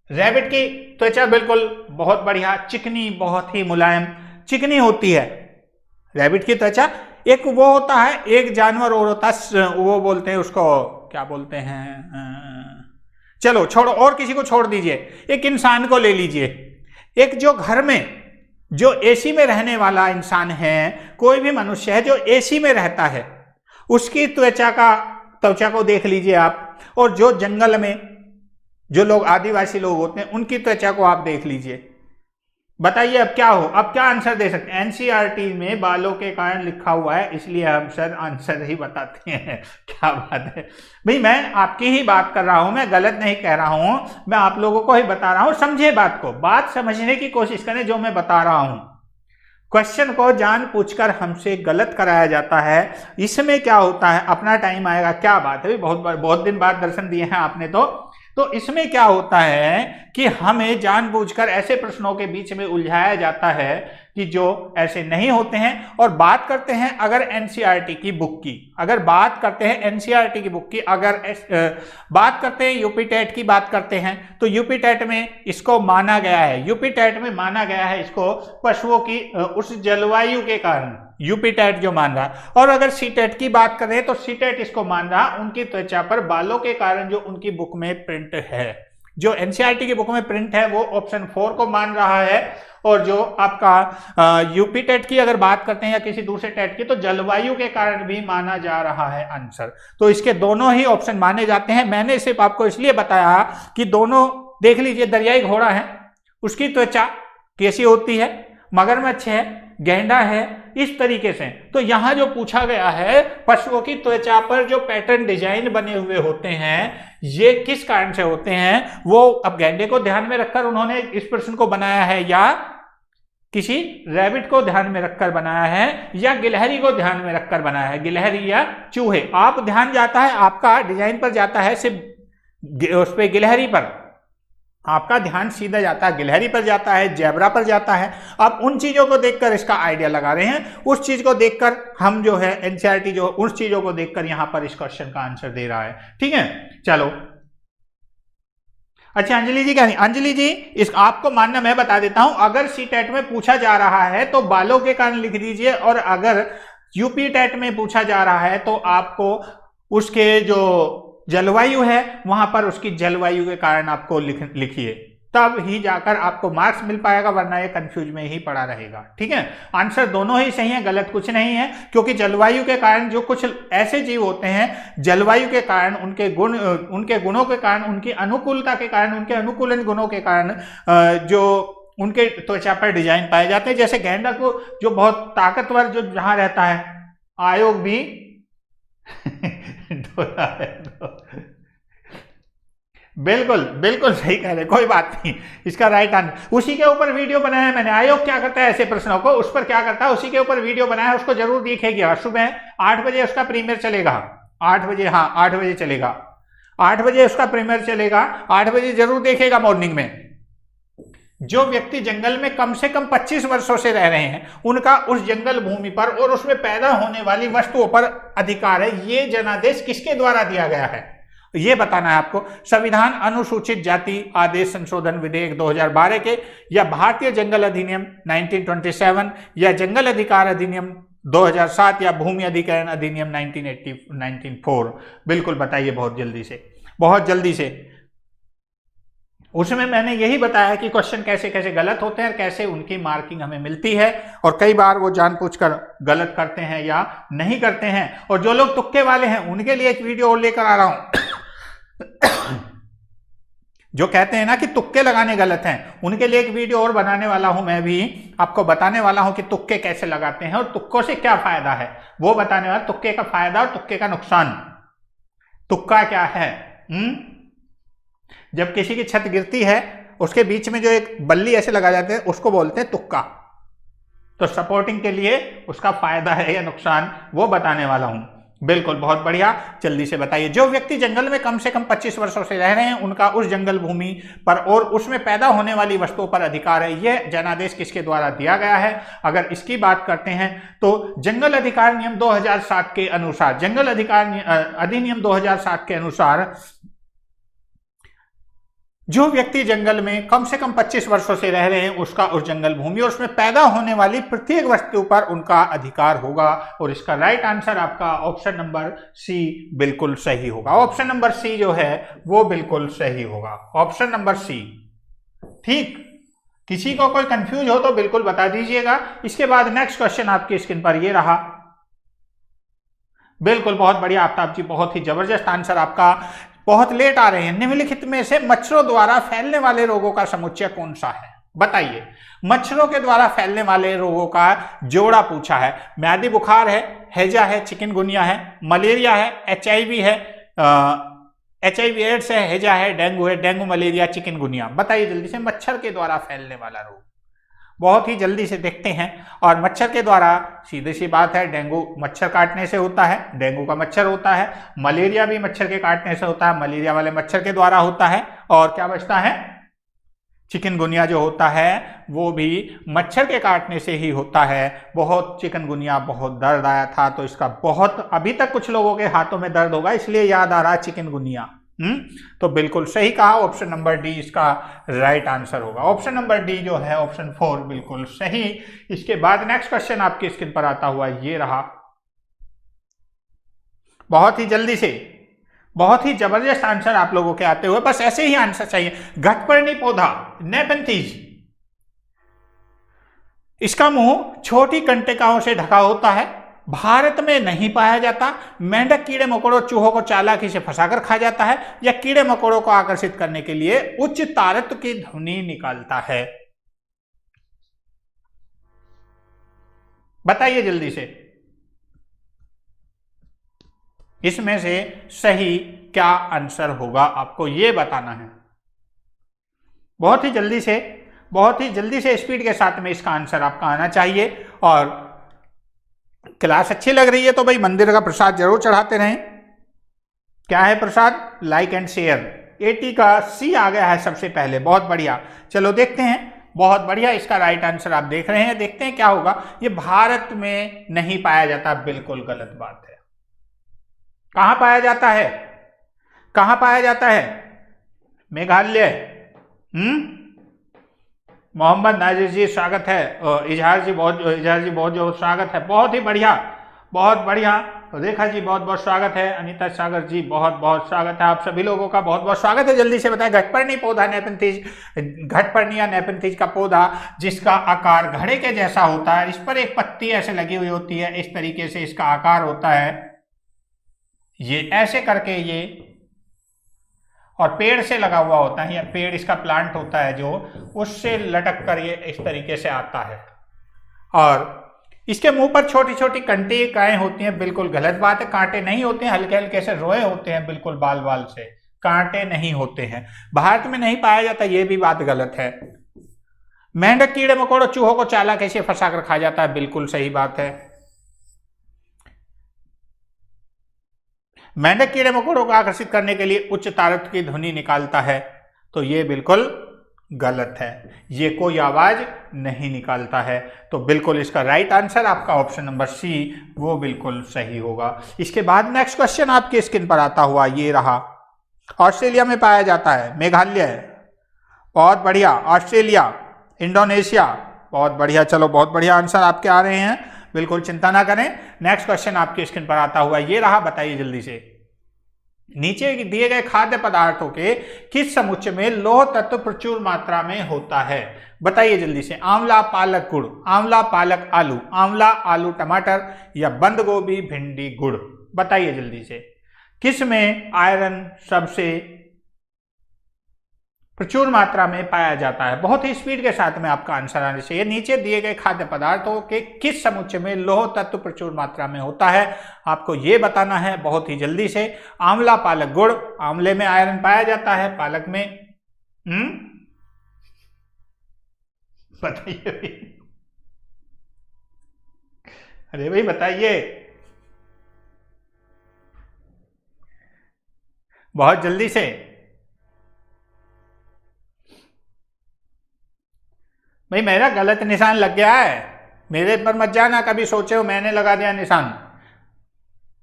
S1: रैबिट की त्वचा बिल्कुल बहुत बढ़िया चिकनी, बहुत ही मुलायम चिकनी होती है रैबिट की त्वचा। एक वो होता है, एक जानवर और होता है, वो बोलते हैं उसको, क्या बोलते हैं, चलो छोड़ो, और किसी को छोड़ दीजिए, एक इंसान को ले लीजिए। एक जो घर में जो एसी में रहने वाला इंसान है, कोई भी मनुष्य है जो एसी में रहता है, उसकी त्वचा को देख लीजिए आप। और जो जंगल में जो लोग आदिवासी लोग होते हैं उनकी त्वचा को आप देख लीजिए। बताइए अब क्या हो, अब क्या आंसर दे सकते हैं? एनसीईआरटी में बालों के कारण लिखा हुआ है, इसलिए हम सर आंसर ही बताते हैं। क्या बात है भाई, मैं आपकी ही बात कर रहा हूं, मैं गलत नहीं कह रहा हूं, मैं आप लोगों को ही बता रहा हूं। समझिए बात को, बात समझने की कोशिश करें जो मैं बता रहा हूं। क्वेश्चन को जानबूझकर हमसे गलत कराया जाता है, इसमें क्या होता है, अपना टाइम आएगा। क्या बात है, बहुत दिन बाद दर्शन दिए हैं आपने तो इसमें क्या होता है कि हमें जानबूझकर ऐसे प्रश्नों के बीच में उलझाया जाता है कि जो ऐसे नहीं होते हैं। और बात करते हैं अगर एनसीईआरटी की बुक की, अगर बात करते हैं एनसीईआरटी की बुक की, अगर बात करते हैं यूपी टेट की बात करते हैं, तो यूपी टेट में इसको माना गया है, यूपी टेट में माना गया है इसको पशुओं की उस जलवायु के कारण, यूपी टेट जो मान रहा। और अगर सी टेट की बात करें तो सी टेट इसको मान रहा उनकी त्वचा पर बालों के कारण जो उनकी बुक में प्रिंट है, जो एनसीईआरटी की बुक में प्रिंट है वो ऑप्शन 4 को मान रहा है। और जो आपका यूपी टेट की अगर बात करते हैं या किसी दूसरे टेट की, तो जलवायु के कारण भी माना जा रहा है आंसर। तो इसके दोनों ही ऑप्शन माने जाते हैं। मैंने सिर्फ आपको इसलिए बताया कि दोनों देख लीजिए, दरियाई घोड़ा है, उसकी त्वचा कैसी होती है, मगरमच्छ है, गैंडा है, इस तरीके से। तो यहां जो पूछा गया है, पशुओं की त्वचा पर जो पैटर्न डिजाइन बने हुए होते हैं, ये किस कारण से होते हैं, वो अब गैंडे को ध्यान में रखकर उन्होंने इस प्रश्न को बनाया है, या किसी रैबिट को ध्यान में रखकर बनाया है, या गिलहरी को ध्यान में रखकर बनाया है, गिलहरी या चूहे। आप ध्यान जाता है आपका डिजाइन पर जाता है सिर्फ उस पर गिलहरी पर, आपका ध्यान सीधा जाता है गिलहरी पर जाता है, जेब्रा पर जाता है। आप उन चीजों को देखकर इसका आइडिया लगा रहे हैं, उस चीज को देखकर हम जो है एनसीईआरटी जो उस चीजों को देखकर यहां पर इस क्वेश्चन का आंसर दे रहा है। ठीक है, चलो। अच्छा, अंजलि जी क्या नहीं, अंजलि जी इस आपको मानना मैं बता देता हूं, अगर सी टेट में पूछा जा रहा है तो बालों के कारण लिख दीजिए, और अगर यूपी टेट में पूछा जा रहा है तो आपको उसके जो जलवायु है वहां पर उसकी जलवायु के कारण आपको लिखिए, तब ही जाकर आपको मार्क्स मिल पाएगा, वरना ये कंफ्यूज में ही पड़ा रहेगा। ठीक है, आंसर दोनों ही सही है, गलत कुछ नहीं है, क्योंकि जलवायु के कारण जो कुछ ऐसे जीव होते हैं, जलवायु के कारण उनके गुणों के कारण, उनकी अनुकूलता के कारण, उनके अनुकूलन गुणों के कारण जो उनके त्वचा पर डिजाइन पाए जाते हैं। जैसे गैंडा को जो बहुत ताकतवर जो जहां रहता है, आयोग भी बिल्कुल बिल्कुल सही कह रहे, कोई बात नहीं, इसका राइट आंसर। उसी के ऊपर वीडियो बनाया है मैंने, आयोग क्या करता है ऐसे प्रश्नों को, उस पर क्या करता है, उसी के ऊपर वीडियो बनाया है, उसको जरूर देखिएगा। सुबह 8 बजे उसका प्रीमियर चलेगा, 8 बजे, हाँ 8 बजे चलेगा, 8 बजे उसका प्रीमियर चलेगा, 8 बजे जरूर देखेगा मॉर्निंग में। जो व्यक्ति जंगल में कम से कम 25 वर्षों से रह रहे हैं, उनका उस जंगल भूमि पर और उसमें पैदा होने वाली वस्तुओं पर अधिकार है। ये जनादेश किसके द्वारा दिया गया है, ये बताना है आपको। संविधान अनुसूचित जाति आदेश संशोधन विधेयक 2012 के, या भारतीय जंगल अधिनियम 1927, या जंगल अधिकार अधिनियम 2007, या भूमि अधिग्रहण अधिनियम 1984। बिल्कुल बताइए बहुत जल्दी से, बहुत जल्दी से। उसमें मैंने यही बताया कि क्वेश्चन कैसे कैसे गलत होते हैं, कैसे उनकी मार्किंग हमें मिलती है, और कई बार वो जानबूझकर गलत करते हैं या नहीं करते हैं। और जो लोग तुक्के वाले हैं उनके लिए एक वीडियो और लेकर आ रहा हूं जो कहते हैं ना कि तुक्के लगाने गलत हैं, उनके लिए एक वीडियो और बनाने वाला हूं मैं भी, आपको बताने वाला हूं कि तुक्के कैसे लगाते हैं और तुक्कों से क्या फायदा है, वो बताने वाला। तुक्के का फायदा और तुक्के का नुकसान। तुक्का क्या है, जब किसी की छत गिरती है उसके बीच में जो एक बल्ली ऐसे लगा जाते हैं उसको बोलते हैं तुक्का। तो सपोर्टिंग के लिए उसका फायदा है या नुकसान, वो बताने वाला हूं। बिल्कुल, बहुत बढ़िया, जल्दी से बताइए। जो व्यक्ति जंगल में कम से कम 25 वर्षों से रह रहे हैं, उनका उस जंगल भूमि पर और उसमें पैदा होने वाली वस्तुओं पर अधिकार है। यह जनादेश किसके द्वारा दिया गया है? अगर इसकी बात करते हैं तो जंगल अधिकार नियम 2007 के अनुसार, जंगल अधिकार अधिनियम 2007 के अनुसार जो व्यक्ति जंगल में कम से कम 25 वर्षों से रह रहे हैं, उसका उस जंगल भूमि और उसमें पैदा होने वाली प्रत्येक वस्तु पर उनका अधिकार होगा। और इसका राइट आंसर आपका ऑप्शन नंबर सी बिल्कुल सही होगा। ऑप्शन नंबर सी जो है वो बिल्कुल सही होगा, ऑप्शन नंबर सी। ठीक, किसी को कोई कंफ्यूज हो तो बिल्कुल बता दीजिएगा। इसके बाद नेक्स्ट क्वेश्चन आपकी स्क्रीन पर ये रहा। बिल्कुल, बहुत बढ़िया आफ्ताब जी, बहुत ही जबरदस्त आंसर आपका। बहुत लेट आ रहे हैं। निम्नलिखित में से मच्छरों द्वारा फैलने वाले रोगों का समुच्चय कौन सा है? बताइए। मच्छरों के द्वारा फैलने वाले रोगों का जोड़ा पूछा है। म्यादी बुखार है, हैजा है, चिकनगुनिया है, मलेरिया है, HIV है, HIV एड्स है, हैजा है, डेंगू है, डेंगू, मलेरिया, चिकनगुनिया। बताइए जल्दी से, मच्छर के द्वारा फैलने वाला रोग। बहुत ही जल्दी से देखते हैं। और मच्छर के द्वारा सीधी सी बात है, डेंगू मच्छर काटने से होता है, डेंगू का मच्छर होता है। मलेरिया भी मच्छर के काटने से होता है, मलेरिया वाले मच्छर के द्वारा होता है। और क्या बचता है? चिकनगुनिया जो होता है वो भी मच्छर के काटने से ही होता है। बहुत चिकनगुनिया बहुत दर्द आया था, तो इसका बहुत अभी तक कुछ लोगों के हाथों में दर्द होगा, इसलिए याद आ रहा है चिकनगुनिया। तो बिल्कुल सही कहा, ऑप्शन नंबर डी इसका राइट आंसर होगा। ऑप्शन नंबर डी जो है, ऑप्शन 4 बिल्कुल सही। इसके बाद नेक्स्ट क्वेश्चन आपकी स्क्रीन पर आता हुआ ये रहा। बहुत ही जल्दी से, बहुत ही जबरदस्त आंसर आप लोगों के आते हुए, बस ऐसे ही आंसर चाहिए। घटपर्णी पौधा नेपेंथीज, इसका मुंह छोटी कंटिकाओं से ढका होता है भारत में नहीं पाया जाता। मेंढक कीड़े मकोड़ों चूहों को चालाकी से फंसाकर खा जाता है, या कीड़े मकोड़ों को आकर्षित करने के लिए उच्च तारत्व की ध्वनि निकालता है? बताइए जल्दी से, इसमें से सही क्या आंसर होगा, आपको यह बताना है। बहुत ही जल्दी से स्पीड के साथ में इसका आंसर आपका आना चाहिए। और क्लास अच्छी लग रही है तो भाई मंदिर का प्रसाद जरूर चढ़ाते रहें। क्या है प्रसाद? Like and share. 80 का सी आ गया है सबसे पहले, बहुत बढ़िया। चलो देखते हैं, बहुत बढ़िया, इसका राइट आंसर आप देख रहे हैं। देखते हैं क्या होगा। ये भारत में नहीं पाया जाता, बिल्कुल गलत बात है। कहां पाया जाता है? कहां पाया जाता है? मेघालय। मोहम्मद नाजिर जी स्वागत है, इजहार जी बहुत स्वागत है, बहुत ही बढ़िया, बहुत बढ़िया। रेखा जी बहुत बहुत स्वागत है, अनीता सागर जी बहुत बहुत स्वागत है, आप सभी लोगों का बहुत बहुत स्वागत है। जल्दी से बताएं, घटपर्णी पौधा नेपथीज, घटपर्णी या नेपथीज का पौधा जिसका आकार घड़े के जैसा होता है, इस पर एक पत्ती ऐसे लगी हुई होती है, इस तरीके से इसका आकार होता है, ये ऐसे करके ये, और पेड़ से लगा हुआ होता है, या पेड़ इसका प्लांट होता है जो, उससे लटक कर ये इस तरीके से आता है। और इसके मुंह पर छोटी छोटी कंटिकाएं होती हैं, बिल्कुल गलत बात है। कांटे नहीं होते हैं, हल्के हल्के से रोए होते हैं, बिल्कुल बाल बाल से, कांटे नहीं होते हैं। भारत में नहीं पाया जाता, ये भी बात गलत है। मेंढक कीड़े मकोड़ों चूहों को चाला कैसे फंसाकर खा जाता है, बिल्कुल सही बात है। मेंढक कीड़े मकोड़ों को आकर्षित करने के लिए उच्च तारत्व की ध्वनि निकालता है, तो ये बिल्कुल गलत है, ये कोई आवाज नहीं निकालता है। तो बिल्कुल इसका राइट आंसर आपका ऑप्शन नंबर सी, वो बिल्कुल सही होगा। इसके बाद नेक्स्ट क्वेश्चन आपके स्क्रीन पर आता हुआ ये रहा। ऑस्ट्रेलिया में पाया जाता है, मेघालय, बहुत बढ़िया, ऑस्ट्रेलिया, इंडोनेशिया, बहुत बढ़िया। चलो बहुत बढ़िया आंसर आपके आ रहे हैं, बिल्कुल चिंता ना करें। नेक्स्ट क्वेश्चन आपके स्क्रीन पर आता हुआ ये रहा, बताइए जल्दी से। नीचे दिए गए खाद्य पदार्थों के किस समुच्चय में लौह तत्व प्रचुर मात्रा में होता है? बताइए जल्दी से। आंवला पालक गुड़, आंवला पालक आलू, आंवला आलू टमाटर, या बंद गोभी भिंडी गुड़? बताइए जल्दी से, किस में आयरन सबसे प्रचुर मात्रा में पाया जाता है? बहुत ही स्पीड के साथ में आपका आंसर आने चाहिए। नीचे दिए गए खाद्य पदार्थों के किस समुच्चय में लौह तत्व प्रचुर मात्रा में होता है, आपको यह बताना है बहुत ही जल्दी से। आंवला पालक गुड़, आंवले में आयरन पाया जाता है, पालक में बताइए। अरे भाई बताइए, बहुत जल्दी से। भाई मेरा गलत निशान लग गया है, मेरे पर मत जाना कभी सोचे हो मैंने लगा दिया निशान।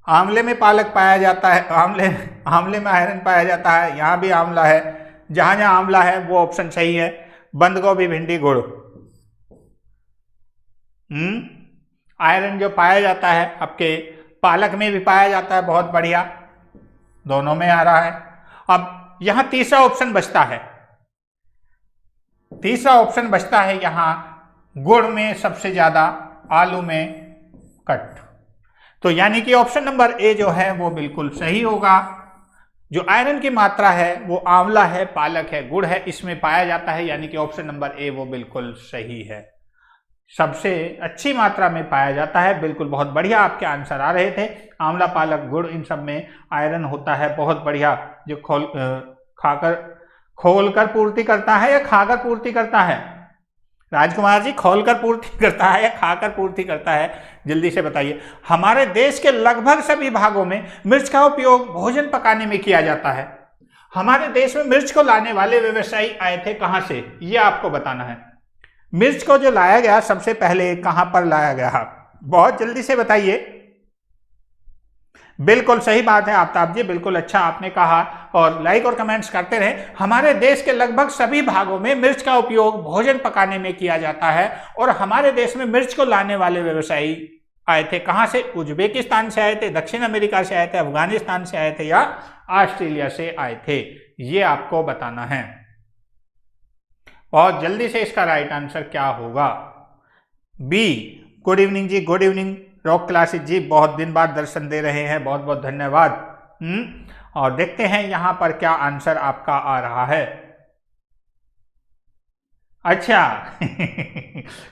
S1: आंवले में पालक पाया जाता है, आंवले में आयरन पाया जाता है, यहाँ भी आंवला है, जहां जहां आंवला है वो ऑप्शन सही है। बंद गोभी भिंडी गुड़, आयरन जो पाया जाता है आपके पालक में भी पाया जाता है, बहुत बढ़िया, दोनों में आ रहा है। अब यहां तीसरा ऑप्शन बचता है, तीसरा ऑप्शन बचता है यहां, गुड़ में सबसे ज्यादा, आलू में कट। तो यानी कि ऑप्शन नंबर ए जो है वो बिल्कुल सही होगा। जो आयरन की मात्रा है वो आंवला है, पालक है, गुड़ है, इसमें पाया जाता है, यानी कि ऑप्शन नंबर ए वो बिल्कुल सही है, सबसे अच्छी मात्रा में पाया जाता है। बिल्कुल बहुत बढ़िया आपके आंसर आ रहे थे। आंवला पालक गुड़ इन सब में आयरन होता है, बहुत बढ़िया। जो खोलकर पूर्ति करता है या खाकर पूर्ति करता है? राजकुमार जी, खोलकर पूर्ति करता है या खाकर पूर्ति करता है, जल्दी से बताइए। हमारे देश के लगभग सभी भागों में मिर्च का उपयोग भोजन पकाने में किया जाता है। हमारे देश में मिर्च को लाने वाले व्यवसायी आए थे कहां से, यह आपको बताना है। मिर्च को जो लाया गया सबसे पहले कहां पर लाया गया, बहुत जल्दी से बताइए। बिल्कुल सही बात है आफ्ताब जी, बिल्कुल अच्छा आपने कहा, और लाइक और कमेंट्स करते रहे। हमारे देश के लगभग सभी भागों में मिर्च का उपयोग भोजन पकाने में किया जाता है, और हमारे देश में मिर्च को लाने वाले व्यवसायी आए थे कहां से? उज्बेकिस्तान से आए थे, दक्षिण अमेरिका से आए थे, अफगानिस्तान से आए थे, या ऑस्ट्रेलिया से आए थे, ये आपको बताना है। बहुत जल्दी से इसका राइट आंसर क्या होगा? बी। गुड इवनिंग जी, गुड इवनिंग, रॉक क्लासेस जी बहुत दिन बाद दर्शन दे रहे हैं, बहुत बहुत धन्यवाद। और देखते हैं यहां पर क्या आंसर आपका आ रहा है। अच्छा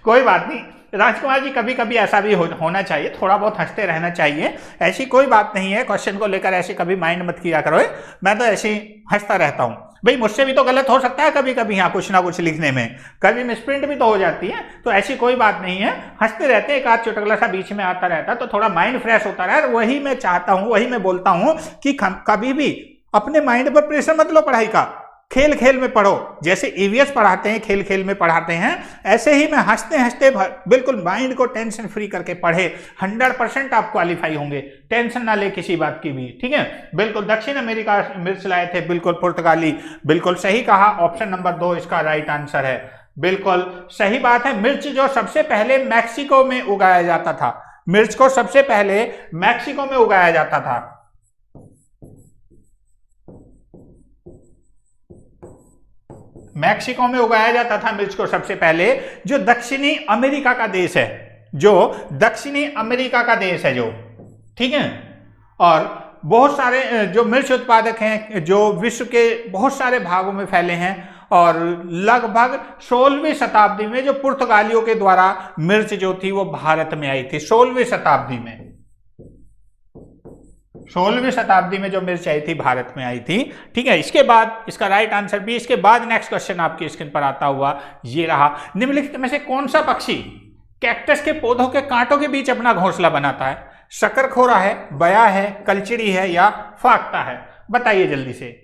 S1: कोई बात नहीं राजकुमार जी, कभी कभी ऐसा भी होना चाहिए, थोड़ा बहुत हंसते रहना चाहिए, ऐसी कोई बात नहीं है। क्वेश्चन को लेकर ऐसे कभी माइंड मत किया करो, मैं तो ऐसे ही हंसता रहता हूं भाई, मुझसे भी तो गलत हो सकता है कभी कभी, यहाँ कुछ ना कुछ लिखने में कभी मिसप्रिंट भी तो हो जाती है, तो ऐसी कोई बात नहीं है, हंसते रहते हैं, एक आध चुटकुला सा बीच में आता रहता है तो थोड़ा माइंड फ्रेश होता रहा। वही मैं चाहता हूं, वही मैं बोलता हूं कि कभी भी अपने माइंड पर प्रेशर मत लो पढ़ाई का, खेल खेल में पढ़ो। जैसे ईवीएस पढ़ाते हैं, खेल खेल में पढ़ाते हैं, ऐसे ही मैं हंसते हंसते बिल्कुल माइंड को टेंशन फ्री करके पढ़े, 100% आप क्वालिफाई होंगे, टेंशन ना ले किसी बात की भी, ठीक है। बिल्कुल दक्षिण अमेरिका मिर्च लाए थे, बिल्कुल पुर्तगाली, बिल्कुल सही कहा, ऑप्शन नंबर 2 इसका राइट आंसर है, बिल्कुल सही बात है। मिर्च जो सबसे पहले मैक्सिको में उगाया जाता था, मिर्च को सबसे पहले मैक्सिको में उगाया जाता था। मैक्सिको में उगाया जाता था मिर्च को सबसे पहले, जो दक्षिणी अमेरिका का देश है, जो दक्षिणी अमेरिका का देश है जो, ठीक है। और बहुत सारे जो मिर्च उत्पादक हैं जो विश्व के बहुत सारे भागों में फैले हैं, और लगभग 16वीं शताब्दी में जो पुर्तगालियों के द्वारा मिर्च जो थी वो भारत में आई थी, 16वीं शताब्दी में, 16वीं शताब्दी में जो मिर्च आई थी भारत में आई थी, ठीक है। इसके बाद इसका राइट आंसर भी, इसके बाद नेक्स्ट क्वेश्चन आपकी स्क्रीन पर आता हुआ ये रहा, निम्नलिखित में से कौन सा पक्षी कैक्टस के पौधों के कांटों के बीच अपना घोंसला बनाता है? शकरखोरा है, बया है, कलचिड़ी है या फाख्ता है? बताइए जल्दी से,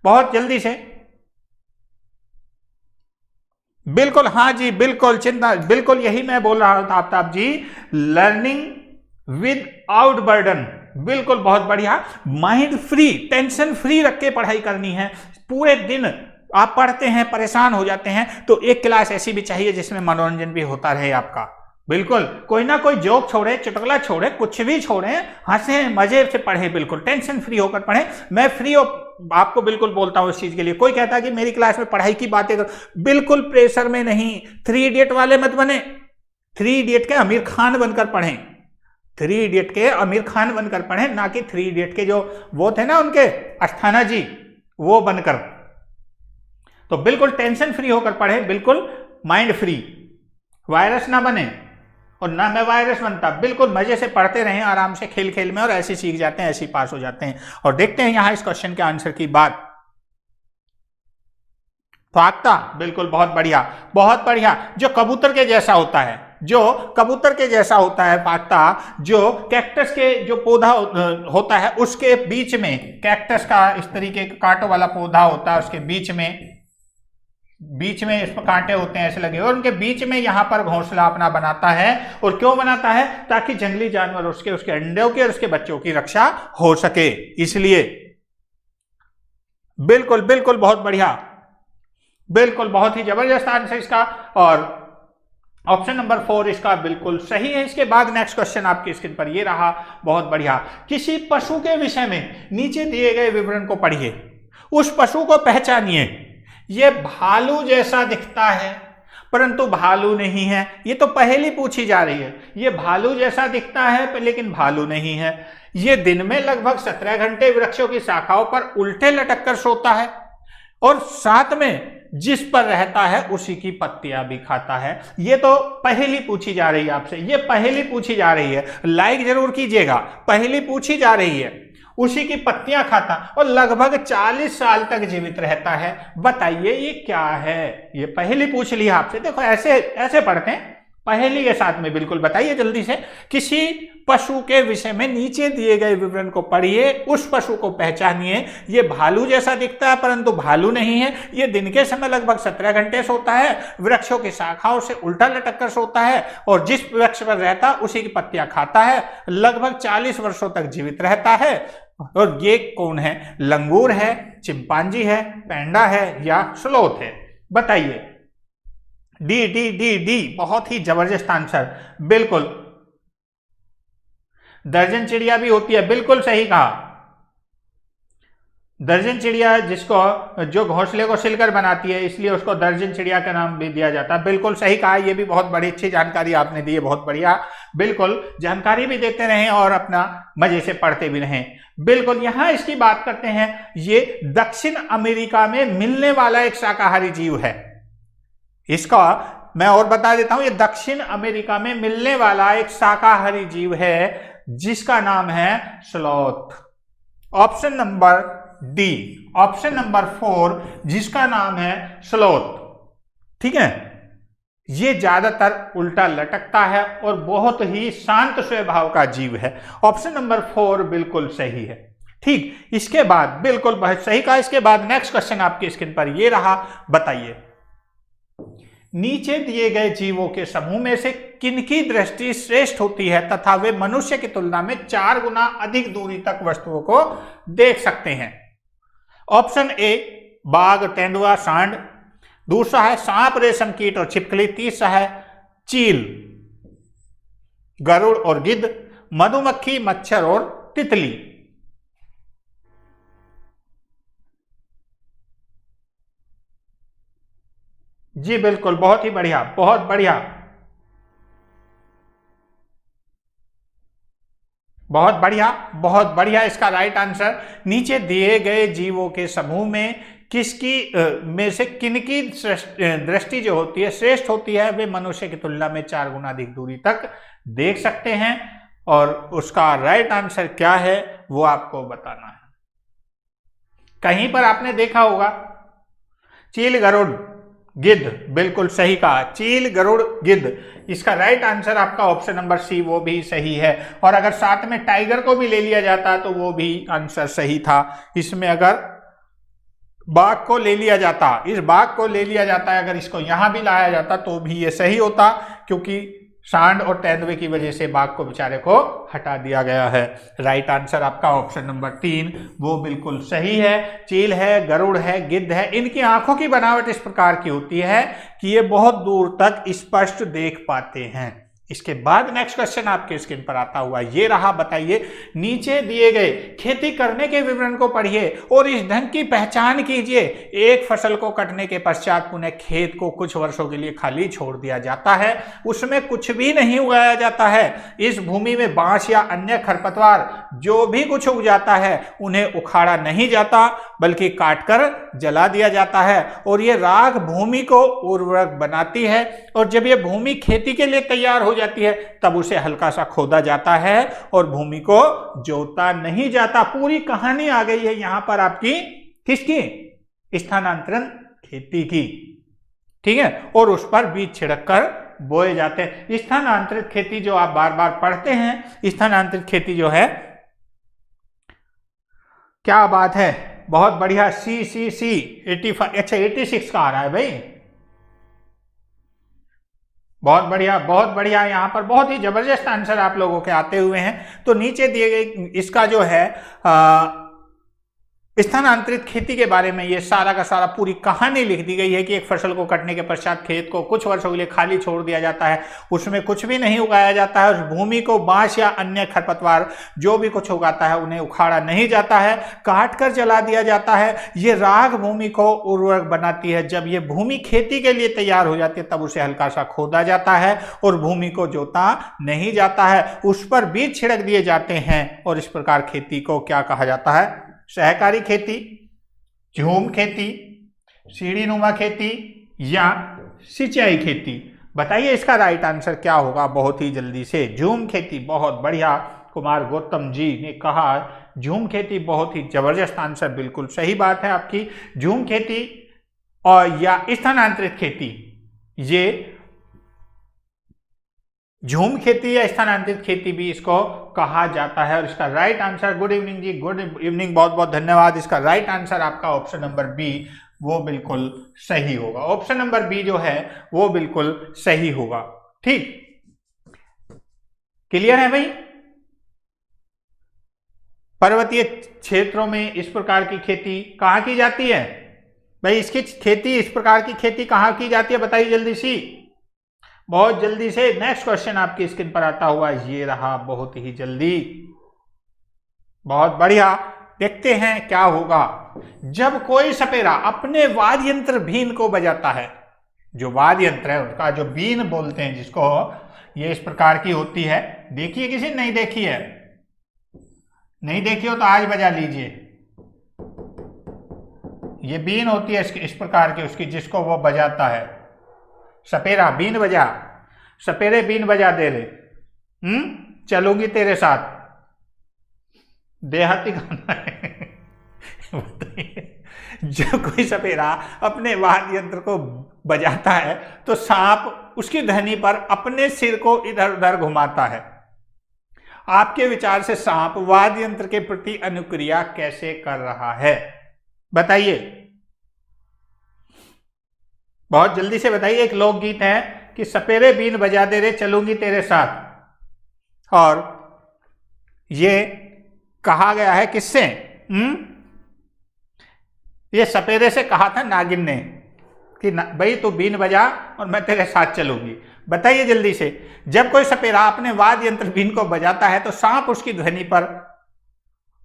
S1: बहुत जल्दी से। बिल्कुल हाँ जी, बिल्कुल चिंता, बिल्कुल यही मैं बोल रहा था आफ्ताब जी, लर्निंग विद आउट बर्डन, बिल्कुल बहुत बढ़िया, माइंड फ्री, टेंशन फ्री रख के पढ़ाई करनी है। पूरे दिन आप पढ़ते हैं परेशान हो जाते हैं, तो एक क्लास ऐसी भी चाहिए जिसमें मनोरंजन भी होता रहे आपका। बिल्कुल कोई ना कोई जोक छोड़े, चुटकुला छोड़े, कुछ भी छोड़े, हंसे मजे से पढ़े, बिल्कुल टेंशन फ्री होकर पढ़े। मैं फ्री आपको बिल्कुल बोलता हूं इस चीज के लिए। कोई कहता है कि मेरी क्लास में पढ़ाई की बातें कर, बिल्कुल प्रेशर में नहीं, 3 इडियट वाले मत बने, 3 इडियट के आमिर खान बनकर पढ़ें, 3 इडियट के आमिर खान बनकर पढ़ें, ना कि 3 इडियट के जो वो थे ना उनके अस्थाना जी, वो बनकर। तो बिल्कुल टेंशन फ्री होकर पढ़े, बिल्कुल माइंड फ्री, वायरस ना बने और ना मैं वायरस बनता, बिल्कुल मजे से पढ़ते रहें आराम से खेल खेल में, और ऐसे सीख जाते हैं, ऐसे ही पास हो जाते हैं। और देखते हैं यहां इस क्वेश्चन के आंसर की बात। फाख्ता, बिल्कुल बहुत बढ़िया, बहुत बढ़िया, जो कबूतर के जैसा होता है, जो कबूतर के जैसा होता है फाख्ता, जो कैक्टस के जो पौधा होता है उसके बीच में, कैक्टस का इस तरीके का कांटों वाला पौधा होता है, उसके बीच में इसमें कांटे होते हैं ऐसे लगे, और उनके बीच में यहां पर घोंसला अपना बनाता है। और क्यों बनाता है? ताकि जंगली जानवर उसके अंडों की और उसके बच्चों की रक्षा हो सके, इसलिए। बिल्कुल बिल्कुल बहुत बढ़िया, बिल्कुल बहुत ही जबरदस्त आंसर इसका, और ऑप्शन नंबर 4 इसका बिल्कुल सही है। इसके बाद नेक्स्ट क्वेश्चन आपकी स्क्रीन पर ये रहा, बहुत बढ़िया, किसी पशु के विषय में नीचे दिए गए विवरण को पढ़िए, उस पशु को पहचानिए। ये भालू जैसा दिखता है परंतु भालू नहीं है, ये तो पहेली पूछी जा रही है। ये भालू जैसा दिखता है लेकिन भालू नहीं है। ये दिन में लगभग 17 घंटे वृक्षों की शाखाओं पर उल्टे लटक कर सोता है, और साथ में जिस पर रहता है उसी की पत्तियां भी खाता है। ये तो पहेली पूछी जा रही है आपसे, ये पहेली पूछी जा रही है, लाइक जरूर कीजिएगा। पहेली पूछी जा रही है, उसी की पत्तियां खाता और लगभग 40 साल तक जीवित रहता है। बताइए ये क्या है? ये पहेली पूछ ली आपसे, देखो ऐसे ऐसे पढ़ते हैं पहेली के साथ में। बिल्कुल बताइए जल्दी से, किसी पशु के विषय में नीचे दिए गए विवरण को पढ़िए, उस पशु को पहचानिए। ये भालू जैसा दिखता है परंतु भालू नहीं है। ये दिन के समय लगभग 17 घंटे सोता है, वृक्षों की शाखाओं से उल्टा लटक कर सोता है, और जिस वृक्ष पर रहता उसी की पत्तियां खाता है, लगभग 40 वर्षों तक जीवित रहता है। और ये कौन है? लंगूर है, चिंपांजी है, पैंडा है या स्लोथ है? बताइए। डी डी डी डी, बहुत ही जबरदस्त आंसर, बिल्कुल। दर्जन चिड़िया भी होती है, बिल्कुल सही कहा। दर्जन चिड़िया जिसको जो घोंसले को सिलकर बनाती है, इसलिए उसको दर्जन चिड़िया का नाम भी दिया जाता है। बिल्कुल सही कहा, ये भी बहुत बड़ी अच्छी जानकारी आपने दी है, बहुत बढ़िया। बिल्कुल जानकारी भी देते रहें और अपना मजे से पढ़ते भी रहें। बिल्कुल, यहां इसकी बात करते हैं। ये दक्षिण अमेरिका में मिलने वाला एक शाकाहारी जीव है। इसका मैं और बता देता हूं, ये दक्षिण अमेरिका में मिलने वाला एक शाकाहारी जीव है जिसका नाम है sloth. Option number D, option number 4, जिसका नाम है स्लॉथ। ठीक है, ये ज्यादातर उल्टा लटकता है और बहुत ही शांत स्वभाव का जीव है। ऑप्शन नंबर 4 बिल्कुल सही है। ठीक, इसके बाद बिल्कुल बहुत सही कहा। इसके बाद नेक्स्ट क्वेश्चन आपकी स्क्रीन पर ये रहा, बताइए नीचे दिए गए जीवों के समूह में से किनकी दृष्टि श्रेष्ठ होती है तथा वे मनुष्य की तुलना में 4 गुना अधिक दूरी तक वस्तुओं को देख सकते हैं। ऑप्शन ए, बाघ, तेंदुआ, सांड। दूसरा है सांप, रेशम कीट और छिपकली। तीसरा है चील, गरुड़ और गिद्ध। मधुमक्खी, मच्छर और तितली। जी बिल्कुल, बहुत ही बढ़िया, बहुत बढ़िया, बहुत बढ़िया, बहुत बढ़िया। इसका राइट आंसर, नीचे दिए गए जीवों के समूह में किसकी में से किनकी दृष्टि जो होती है श्रेष्ठ होती है, वे मनुष्य की तुलना में 4 गुना अधिक दूरी तक देख सकते हैं। और उसका राइट आंसर क्या है वो आपको बताना है। कहीं पर आपने देखा होगा चील, गरुड़, गिद्ध। बिल्कुल सही कहा, चील, गरुड़, गिद्ध। इसका राइट आंसर आपका ऑप्शन नंबर सी, वो भी सही है। और अगर साथ में टाइगर को भी ले लिया जाता तो वो भी आंसर सही था। इसमें अगर बाघ को ले लिया जाता, इस बाघ को ले लिया जाता है, अगर इसको यहां भी लाया जाता तो भी ये सही होता, क्योंकि सांड और तेंदुए की वजह से बाघ को बेचारे को हटा दिया गया है। राइट आंसर आपका ऑप्शन नंबर 3, वो बिल्कुल सही है। चील है, गरुड़ है, गिद्ध है। इनकी आंखों की बनावट इस प्रकार की होती है कि ये बहुत दूर तक स्पष्ट देख पाते हैं। इसके बाद नेक्स्ट क्वेश्चन आपके स्क्रीन पर आता हुआ ये रहा, बताइए नीचे दिए गए खेती करने के विवरण को पढ़िए और इस ढंग की पहचान कीजिए। एक फसल को कटने के पश्चात पुनः खेत को कुछ वर्षों के लिए खाली छोड़ दिया जाता है, उसमें कुछ भी नहीं उगाया जाता है। इस भूमि में बांस या अन्य खरपतवार जो भी कुछ उग जाता है उन्हें उखाड़ा नहीं जाता बल्कि काटकर जला दिया जाता है। और ये राख भूमि को उर्वरक बनाती है और जब ये भूमि खेती के लिए तैयार हो जाती है तब उसे हल्का सा खोदा जाता है और भूमि को जोता नहीं जाता। पूरी कहानी आ गई है यहां पर आपकी, किसकी? स्थानांतरण खेती की। ठीक है, और उस पर बीज छिड़क कर बोए जाते हैं। स्थानांतरित खेती जो आप बार बार पढ़ते हैं, स्थानांतरित खेती जो है, क्या बात है, बहुत बढ़िया। सी 85, अच्छा 86 का आ रहा है भाई, बहुत बढ़िया, बहुत बढ़िया। यहां पर बहुत ही जबरदस्त आंसर आप लोगों के आते हुए हैं। तो नीचे दिए गए इसका जो है स्थानांतरित खेती के बारे में ये सारा का सारा पूरी कहानी लिख दी गई है कि एक फसल को कटने के पश्चात खेत को कुछ वर्षों के लिए खाली छोड़ दिया जाता है, उसमें कुछ भी नहीं उगाया जाता है। उस भूमि को बांस या अन्य खरपतवार जो भी कुछ उगाता है उन्हें उखाड़ा नहीं जाता है, काट कर जला दिया जाता है। ये राख भूमि को उर्वरक बनाती है। जब ये भूमि खेती के लिए तैयार हो जाती है तब उसे हल्का सा खोदा जाता है और भूमि को जोता नहीं जाता है, उस पर बीज छिड़क दिए जाते हैं। और इस प्रकार खेती को क्या कहा जाता है? सहकारी खेती, झूम खेती, सीढ़ीनुमा खेती या सिंचाई खेती। बताइए इसका राइट आंसर क्या होगा बहुत ही जल्दी से। झूम खेती, बहुत बढ़िया। कुमार गौतम जी ने कहा झूम खेती, बहुत ही जबरदस्त आंसर, बिल्कुल सही बात है आपकी। झूम खेती और या स्थानांतरित खेती, ये झूम खेती या स्थानांतरित खेती भी इसको कहा जाता है। और इसका राइट आंसर, गुड इवनिंग जी, गुड इवनिंग, बहुत बहुत धन्यवाद। इसका राइट आंसर आपका ऑप्शन नंबर बी, वो बिल्कुल सही होगा। ऑप्शन नंबर बी जो है वो बिल्कुल सही होगा। ठीक, क्लियर है भाई? पर्वतीय क्षेत्रों में इस प्रकार की खेती कहां की जाती है भाई? इसकी खेती, इस प्रकार की खेती कहां की जाती है बताइए जल्दी सी, बहुत जल्दी से। नेक्स्ट क्वेश्चन आपकी स्क्रीन पर आता हुआ ये रहा, बहुत ही जल्दी, बहुत बढ़िया। देखते हैं क्या होगा जब कोई सपेरा अपने वाद्य यंत्र बीन को बजाता है। जो वाद्य यंत्र है उसका जो बीन बोलते हैं जिसको, ये इस प्रकार की होती है। देखिए किसी ने नहीं देखी है? नहीं देखी हो तो आज बजा लीजिए। ये बीन होती है इस प्रकार की उसकी, जिसको वो बजाता है। सपेरा बीन बजा, सपेरे बीन बजा दे रहे, चलूंगी तेरे साथ, देहाती गाना है। जब कोई सपेरा अपने वाद्य यंत्र को बजाता है तो सांप उसकी ध्वनि पर अपने सिर को इधर उधर घुमाता है। आपके विचार से सांप वाद्य यंत्र के प्रति अनुक्रिया कैसे कर रहा है? बताइए, बहुत जल्दी से बताइए। एक लोकगीत है कि सपेरे बीन बजा दे रे चलूंगी तेरे साथ, और ये कहा गया है किससे? ये सपेरे से कहा था नागिन ने कि भाई तू बीन बजा और मैं तेरे साथ चलूंगी। बताइए जल्दी से, जब कोई सपेरा अपने वाद्य यंत्र बीन को बजाता है तो सांप उसकी ध्वनि पर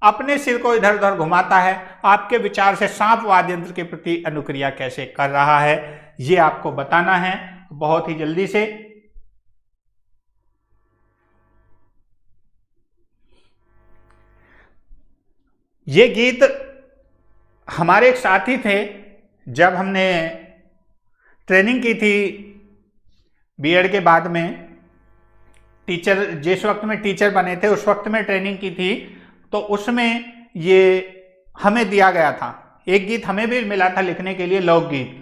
S1: अपने सिर को इधर उधर घुमाता है। आपके विचार से सांप वाद्य यंत्र के प्रति अनुक्रिया कैसे कर रहा है, ये आपको बताना है बहुत ही जल्दी से। ये गीत हमारे एक साथी थे, जब हमने ट्रेनिंग की थी बीएड के बाद में, टीचर जिस वक्त में टीचर बने थे उस वक्त में ट्रेनिंग की थी, तो उसमें ये हमें दिया गया था। एक गीत हमें भी मिला था लिखने के लिए, लोकगीत।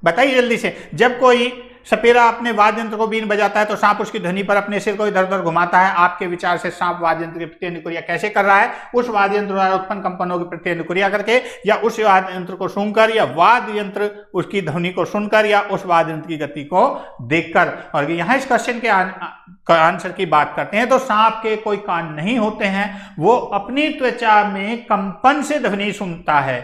S1: बताइए जल्दी से, जब कोई सपेरा अपने वाद्य यंत्र को बीन बजाता है तो सांप उसकी ध्वनि पर अपने सिर को इधर उधर घुमाता है। आपके विचार से सांप वाद्य यंत्र के प्रति अनुक्रिया कैसे कर रहा है? उस वाद्य यंत्र द्वारा उत्पन्न कंपनों के प्रति अनुक्रिया करके, या उस वाद्य यंत्र को सुनकर, या वाद्य यंत्र उसकी ध्वनि को सुनकर, या उस वाद्य यंत्र की गति को देखकर। और यहाँ इस क्वेश्चन के आंसर की बात करते हैं तो सांप के कोई कान नहीं होते हैं, वो अपनी त्वचा में कंपन से ध्वनि सुनता है।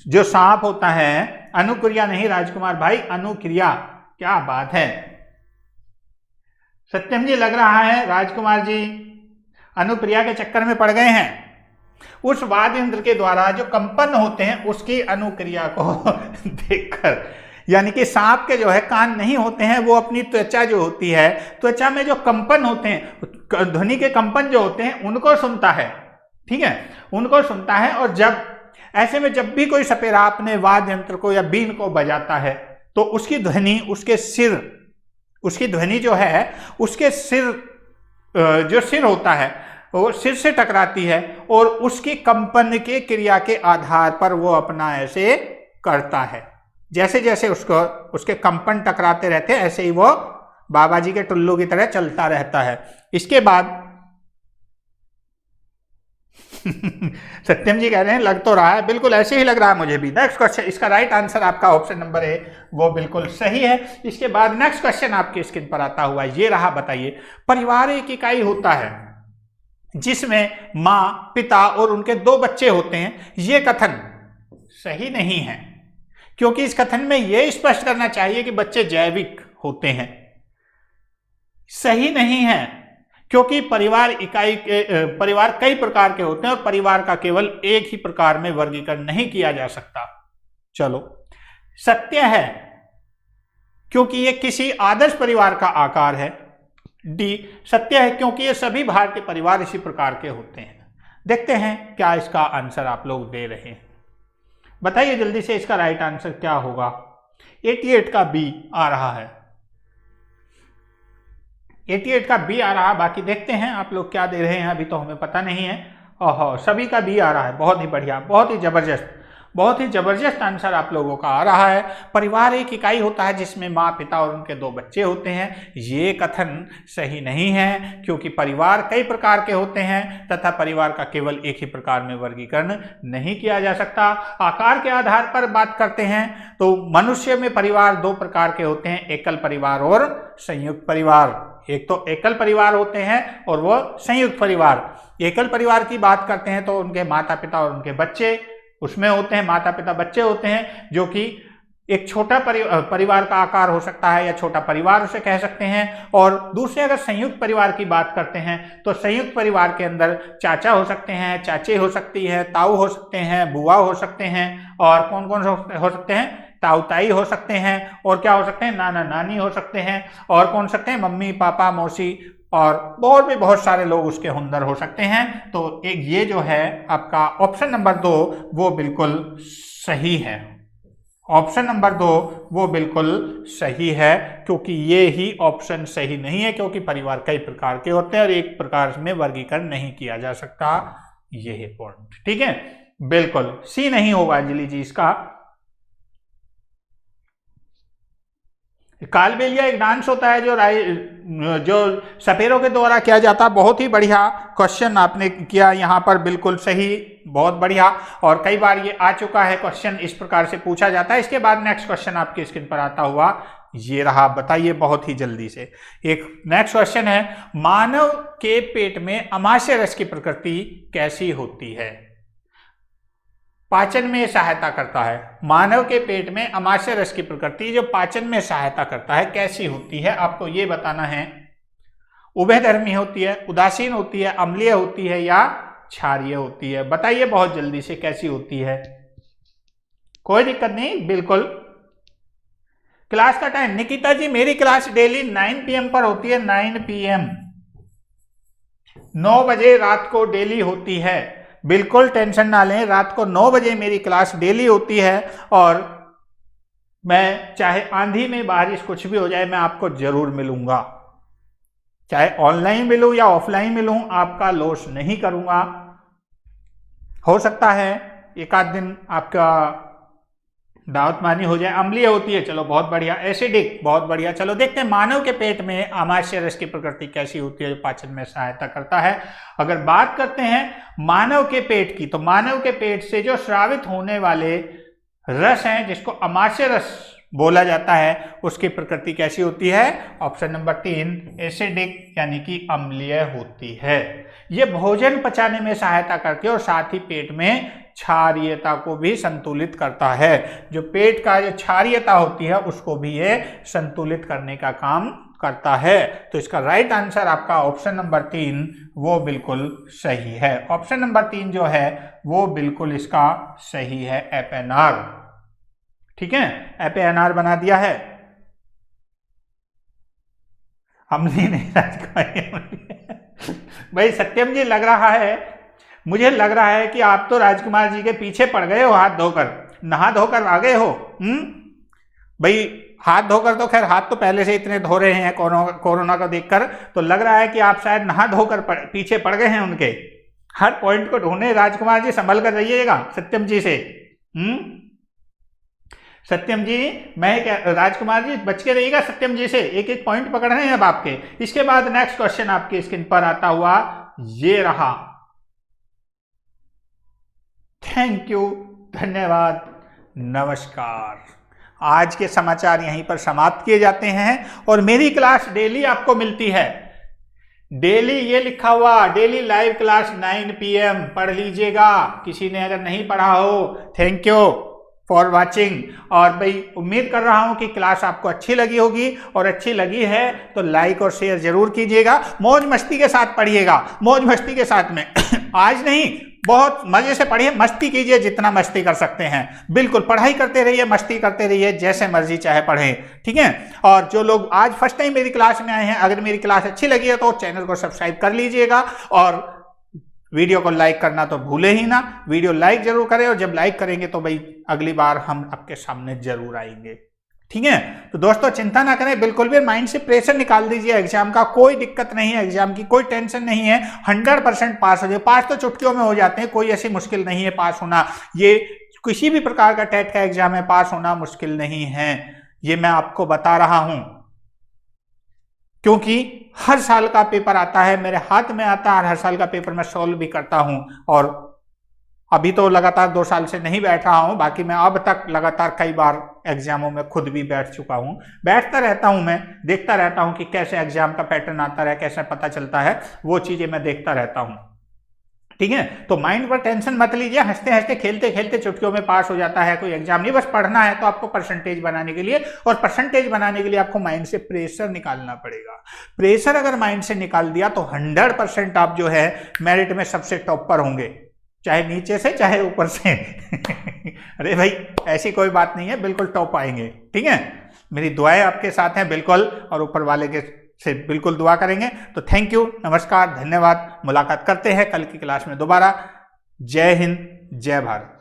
S1: जो सांप होता है, अनुक्रिया नहीं राजकुमार भाई, अनुक्रिया। क्या बात है सत्यम जी, लग रहा है राजकुमार जी अनुप्रिया के चक्कर में पड़ गए हैं। उस वाद्य यंत्र के द्वारा जो कंपन होते हैं उसकी अनुक्रिया को देखकर, यानी कि सांप के जो है कान नहीं होते हैं, वो अपनी त्वचा जो होती है, त्वचा में जो कंपन होते हैं, ध्वनि के कंपन जो होते हैं उनको सुनता है। ठीक है, उनको सुनता है। और जब ऐसे में जब भी कोई सपेरा अपने वाद्य यंत्र को या बीन को बजाता है तो उसकी ध्वनि उसके सिर, उसकी ध्वनि जो है उसके सिर, जो सिर होता है वो सिर से टकराती है, और उसकी कंपन के क्रिया के आधार पर वो अपना ऐसे करता है। जैसे जैसे उसको उसके कंपन टकराते रहते हैं ऐसे ही वो बाबा जी के टुल्लू की तरह चलता रहता है। इसके बाद सत्यम जी कह रहे हैं लग तो रहा है, बिल्कुल ऐसे ही लग रहा है मुझे भी। नेक्स्ट क्वेश्चन, इसका राइट आंसर आपका ऑप्शन नंबर ए वो बिल्कुल सही है। इसके बाद नेक्स्ट क्वेश्चन आपकी स्क्रीन पर आता हुआ ये रहा। बताइए, परिवार एक इकाई होता है जिसमें माँ, पिता और उनके 2 बच्चे होते हैं। ये कथन सही नहीं है, क्योंकि इस कथन में यह स्पष्ट करना चाहिए कि बच्चे जैविक होते हैं। सही नहीं है, क्योंकि परिवार कई प्रकार के होते हैं और परिवार का केवल एक ही प्रकार में वर्गीकरण नहीं किया जा सकता। चलो, सत्य है क्योंकि ये किसी आदर्श परिवार का आकार है। डी, सत्य है क्योंकि ये सभी भारतीय परिवार इसी प्रकार के होते हैं। देखते हैं क्या इसका आंसर आप लोग दे रहे हैं। बताइए जल्दी से, इसका राइट आंसर क्या होगा? 88 का बी आ रहा है। 88 का बी आ रहा, बाकी देखते हैं आप लोग क्या दे रहे हैं, अभी तो हमें पता नहीं है। ओहो, सभी का बी आ रहा है, बहुत ही बढ़िया, बहुत ही जबरदस्त, बहुत ही जबरदस्त आंसर आप लोगों का आ रहा है। परिवार एक इकाई होता है जिसमें माँ, पिता और उनके 2 बच्चे होते हैं। ये कथन सही नहीं है, क्योंकि परिवार कई प्रकार के होते हैं तथा परिवार का केवल एक ही प्रकार में वर्गीकरण नहीं किया जा सकता। आकार के आधार पर बात करते हैं तो मनुष्य में परिवार 2 प्रकार के होते हैं, एकल परिवार और संयुक्त परिवार। एक तो एकल परिवार होते हैं और वो संयुक्त परिवार। एकल परिवार की बात करते हैं तो उनके माता पिता और उनके बच्चे उसमें होते हैं, माता पिता बच्चे होते हैं, जो कि एक छोटा परिवार का आकार हो सकता है या छोटा परिवार उसे कह सकते हैं। और दूसरे अगर संयुक्त परिवार की बात करते हैं तो संयुक्त परिवार के अंदर चाचा हो सकते हैं, चाची हो सकती है, ताऊ हो सकते हैं, बुआ हो सकते हैं, और कौन कौन हो सकते हैं, ताऊ ताई हो सकते हैं, और क्या हो सकते हैं, नाना नानी हो सकते हैं, और कौन सकते हैं, मम्मी पापा मौसी, और भी बहुत सारे लोग उसके अंदर हो सकते हैं। तो एक ये जो है आपका ऑप्शन नंबर 2 वो बिल्कुल सही है। ऑप्शन नंबर 2 वो बिल्कुल सही है, क्योंकि ये ही ऑप्शन सही नहीं है, क्योंकि परिवार कई प्रकार के होते हैं और एक प्रकार में वर्गीकरण नहीं किया जा सकता। ये है पॉइंट, ठीक है, बिल्कुल सी नहीं होगा अंजलि जी इसका। कालबेलिया एक डांस होता है जो सपेरों के द्वारा किया जाता है। बहुत ही बढ़िया क्वेश्चन आपने किया यहाँ पर, बिल्कुल सही, बहुत बढ़िया। और कई बार ये आ चुका है क्वेश्चन, इस प्रकार से पूछा जाता है। इसके बाद नेक्स्ट क्वेश्चन आपकी स्क्रीन पर आता हुआ ये रहा, बताइए बहुत ही जल्दी से। एक नेक्स्ट क्वेश्चन है, मानव के पेट में अमाशय रस की प्रकृति कैसी होती है? पाचन में सहायता करता है। मानव के पेट में अमाशय रस की प्रकृति जो पाचन में सहायता करता है कैसी होती है, आपको ये बताना है। उभयधर्मी होती है, उदासीन होती है, अम्लीय होती है, या क्षारीय होती है? बताइए बहुत जल्दी से कैसी होती है। कोई दिक्कत नहीं, बिल्कुल। क्लास का टाइम, निकिता जी मेरी क्लास डेली 9 PM पर होती है। 9 PM 9 बजे रात को डेली होती है। बिल्कुल टेंशन ना लें, रात को 9 बजे मेरी क्लास डेली होती है। और मैं चाहे आंधी में बारिश कुछ भी हो जाए, मैं आपको जरूर मिलूंगा, चाहे ऑनलाइन मिलूं या ऑफलाइन मिलूं, आपका लॉस नहीं करूंगा। हो सकता है एक आध दिन आपका दावत मानी हो जाए। अम्लीय होती है, चलो बहुत बढ़िया। एसिडिक, बहुत बढ़िया। चलो देखते हैं मानव के पेट में अमाशय रस की प्रकृति कैसी होती है जो पाचन में सहायता करता है। अगर बात करते हैं मानव के पेट की, तो मानव के पेट से जो स्रावित होने वाले रस हैं जिसको अमाशय रस बोला जाता है, उसकी प्रकृति कैसी होती है? ऑप्शन नंबर 3 एसिडिक यानी कि अम्लीय होती है। ये भोजन पचाने में सहायता करती है और साथ ही पेट में क्षारीयता को भी संतुलित करता है। जो पेट का जो क्षारीयता होती है उसको भी ये संतुलित करने का काम करता है। तो इसका राइट आंसर आपका ऑप्शन नंबर 3 वो बिल्कुल सही है। ऑप्शन नंबर 3 जो है वो बिल्कुल इसका सही है, एपेनार। ठीक है, एपेनार बना दिया है। हमने नहीं भाई सत्यम जी, लग रहा है, मुझे लग रहा है कि आप तो राजकुमार जी के पीछे पड़ गए हो, हाथ धोकर, नहा धोकर आ गए हो। भाई हाथ धोकर, तो खैर हाथ तो पहले से इतने धो रहे हैं कोरोना को देखकर, तो लग रहा है कि आप शायद नहा धोकर पीछे पड़ गए हैं उनके। हर पॉइंट को ढूंढने राजकुमार जी, संभल कर रहिएगा सत्यम जी से। सत्यम जी, मैं क्या, राजकुमार जी बच के रहिएगा सत्यम जी से, एक एक पॉइंट पकड़ रहे हैं अब आपके। इसके बाद नेक्स्ट क्वेश्चन आपकी स्क्रीन पर आता हुआ ये रहा। थैंक यू, धन्यवाद, नमस्कार। आज के समाचार यहीं पर समाप्त किए जाते हैं और मेरी क्लास डेली आपको मिलती है। डेली ये लिखा हुआ, डेली लाइव क्लास 9 PM, पढ़ लीजिएगा। किसी ने अगर नहीं पढ़ा हो, थैंक यू फॉर वाचिंग। और भाई उम्मीद कर रहा हूं कि क्लास आपको अच्छी लगी होगी, और अच्छी लगी है तो लाइक और शेयर जरूर कीजिएगा। मौज मस्ती के साथ पढ़िएगा, मौज मस्ती के साथ में आज नहीं, बहुत मजे से पढ़िए, मस्ती कीजिए जितना मस्ती कर सकते हैं। बिल्कुल पढ़ाई करते रहिए, मस्ती करते रहिए, जैसे मर्जी चाहे पढ़ें, ठीक है। और जो लोग आज फर्स्ट टाइम मेरी क्लास में आए हैं, अगर मेरी क्लास अच्छी लगी है तो चैनल को सब्सक्राइब कर लीजिएगा, और वीडियो को लाइक करना तो भूले ही ना। वीडियो लाइक जरूर करें, और जब लाइक करेंगे तो भाई अगली बार हम आपके सामने जरूर आएंगे, ठीक है। तो दोस्तों चिंता ना करें, बिल्कुल भी माइंड से प्रेशर निकाल दीजिए एग्जाम का। कोई दिक्कत नहीं है, एग्जाम की कोई टेंशन नहीं है। 100% पास हो जाए। पास तो चुटकियों में हो जाते हैं, कोई ऐसी मुश्किल नहीं है पास होना। ये किसी भी प्रकार का टेट का एग्जाम है, पास होना मुश्किल नहीं है, ये मैं आपको बता रहा हूं, क्योंकि हर साल का पेपर आता है, मेरे हाथ में आता है, और हर साल का पेपर मैं सॉल्व भी करता हूं। और अभी तो लगातार 2 साल से नहीं बैठ रहा हूं, बाकी मैं अब तक लगातार कई बार एग्जामों में खुद भी बैठ चुका हूं। बैठता रहता हूं, मैं देखता रहता हूं कि कैसे एग्जाम का पैटर्न आता है, कैसे पता चलता है, वो चीजें मैं देखता रहता हूं। ठीक है। तो माइंड पर टेंशन मत लीजिए, हंसते हंसते खेलते खेलते चुटकियों में पास हो जाता है कोई एग्जाम नहीं। बस पढ़ना है तो आपको परसेंटेज बनाने के लिए, और परसेंटेज बनाने के लिए आपको माइंड से प्रेशर निकालना पड़ेगा। प्रेशर अगर माइंड से निकाल दिया तो 100% आप जो है मेरिट में सबसे टॉप पर होंगे, चाहे नीचे से चाहे ऊपर से। अरे भाई ऐसी कोई बात नहीं है, बिल्कुल टॉप आएंगे। ठीक है, मेरी दुआएं आपके साथ हैं बिल्कुल, और ऊपर वाले के से बिल्कुल दुआ करेंगे। तो थैंक यू, नमस्कार, धन्यवाद। मुलाकात करते हैं कल की क्लास में दोबारा। जय हिंद, जय भारत।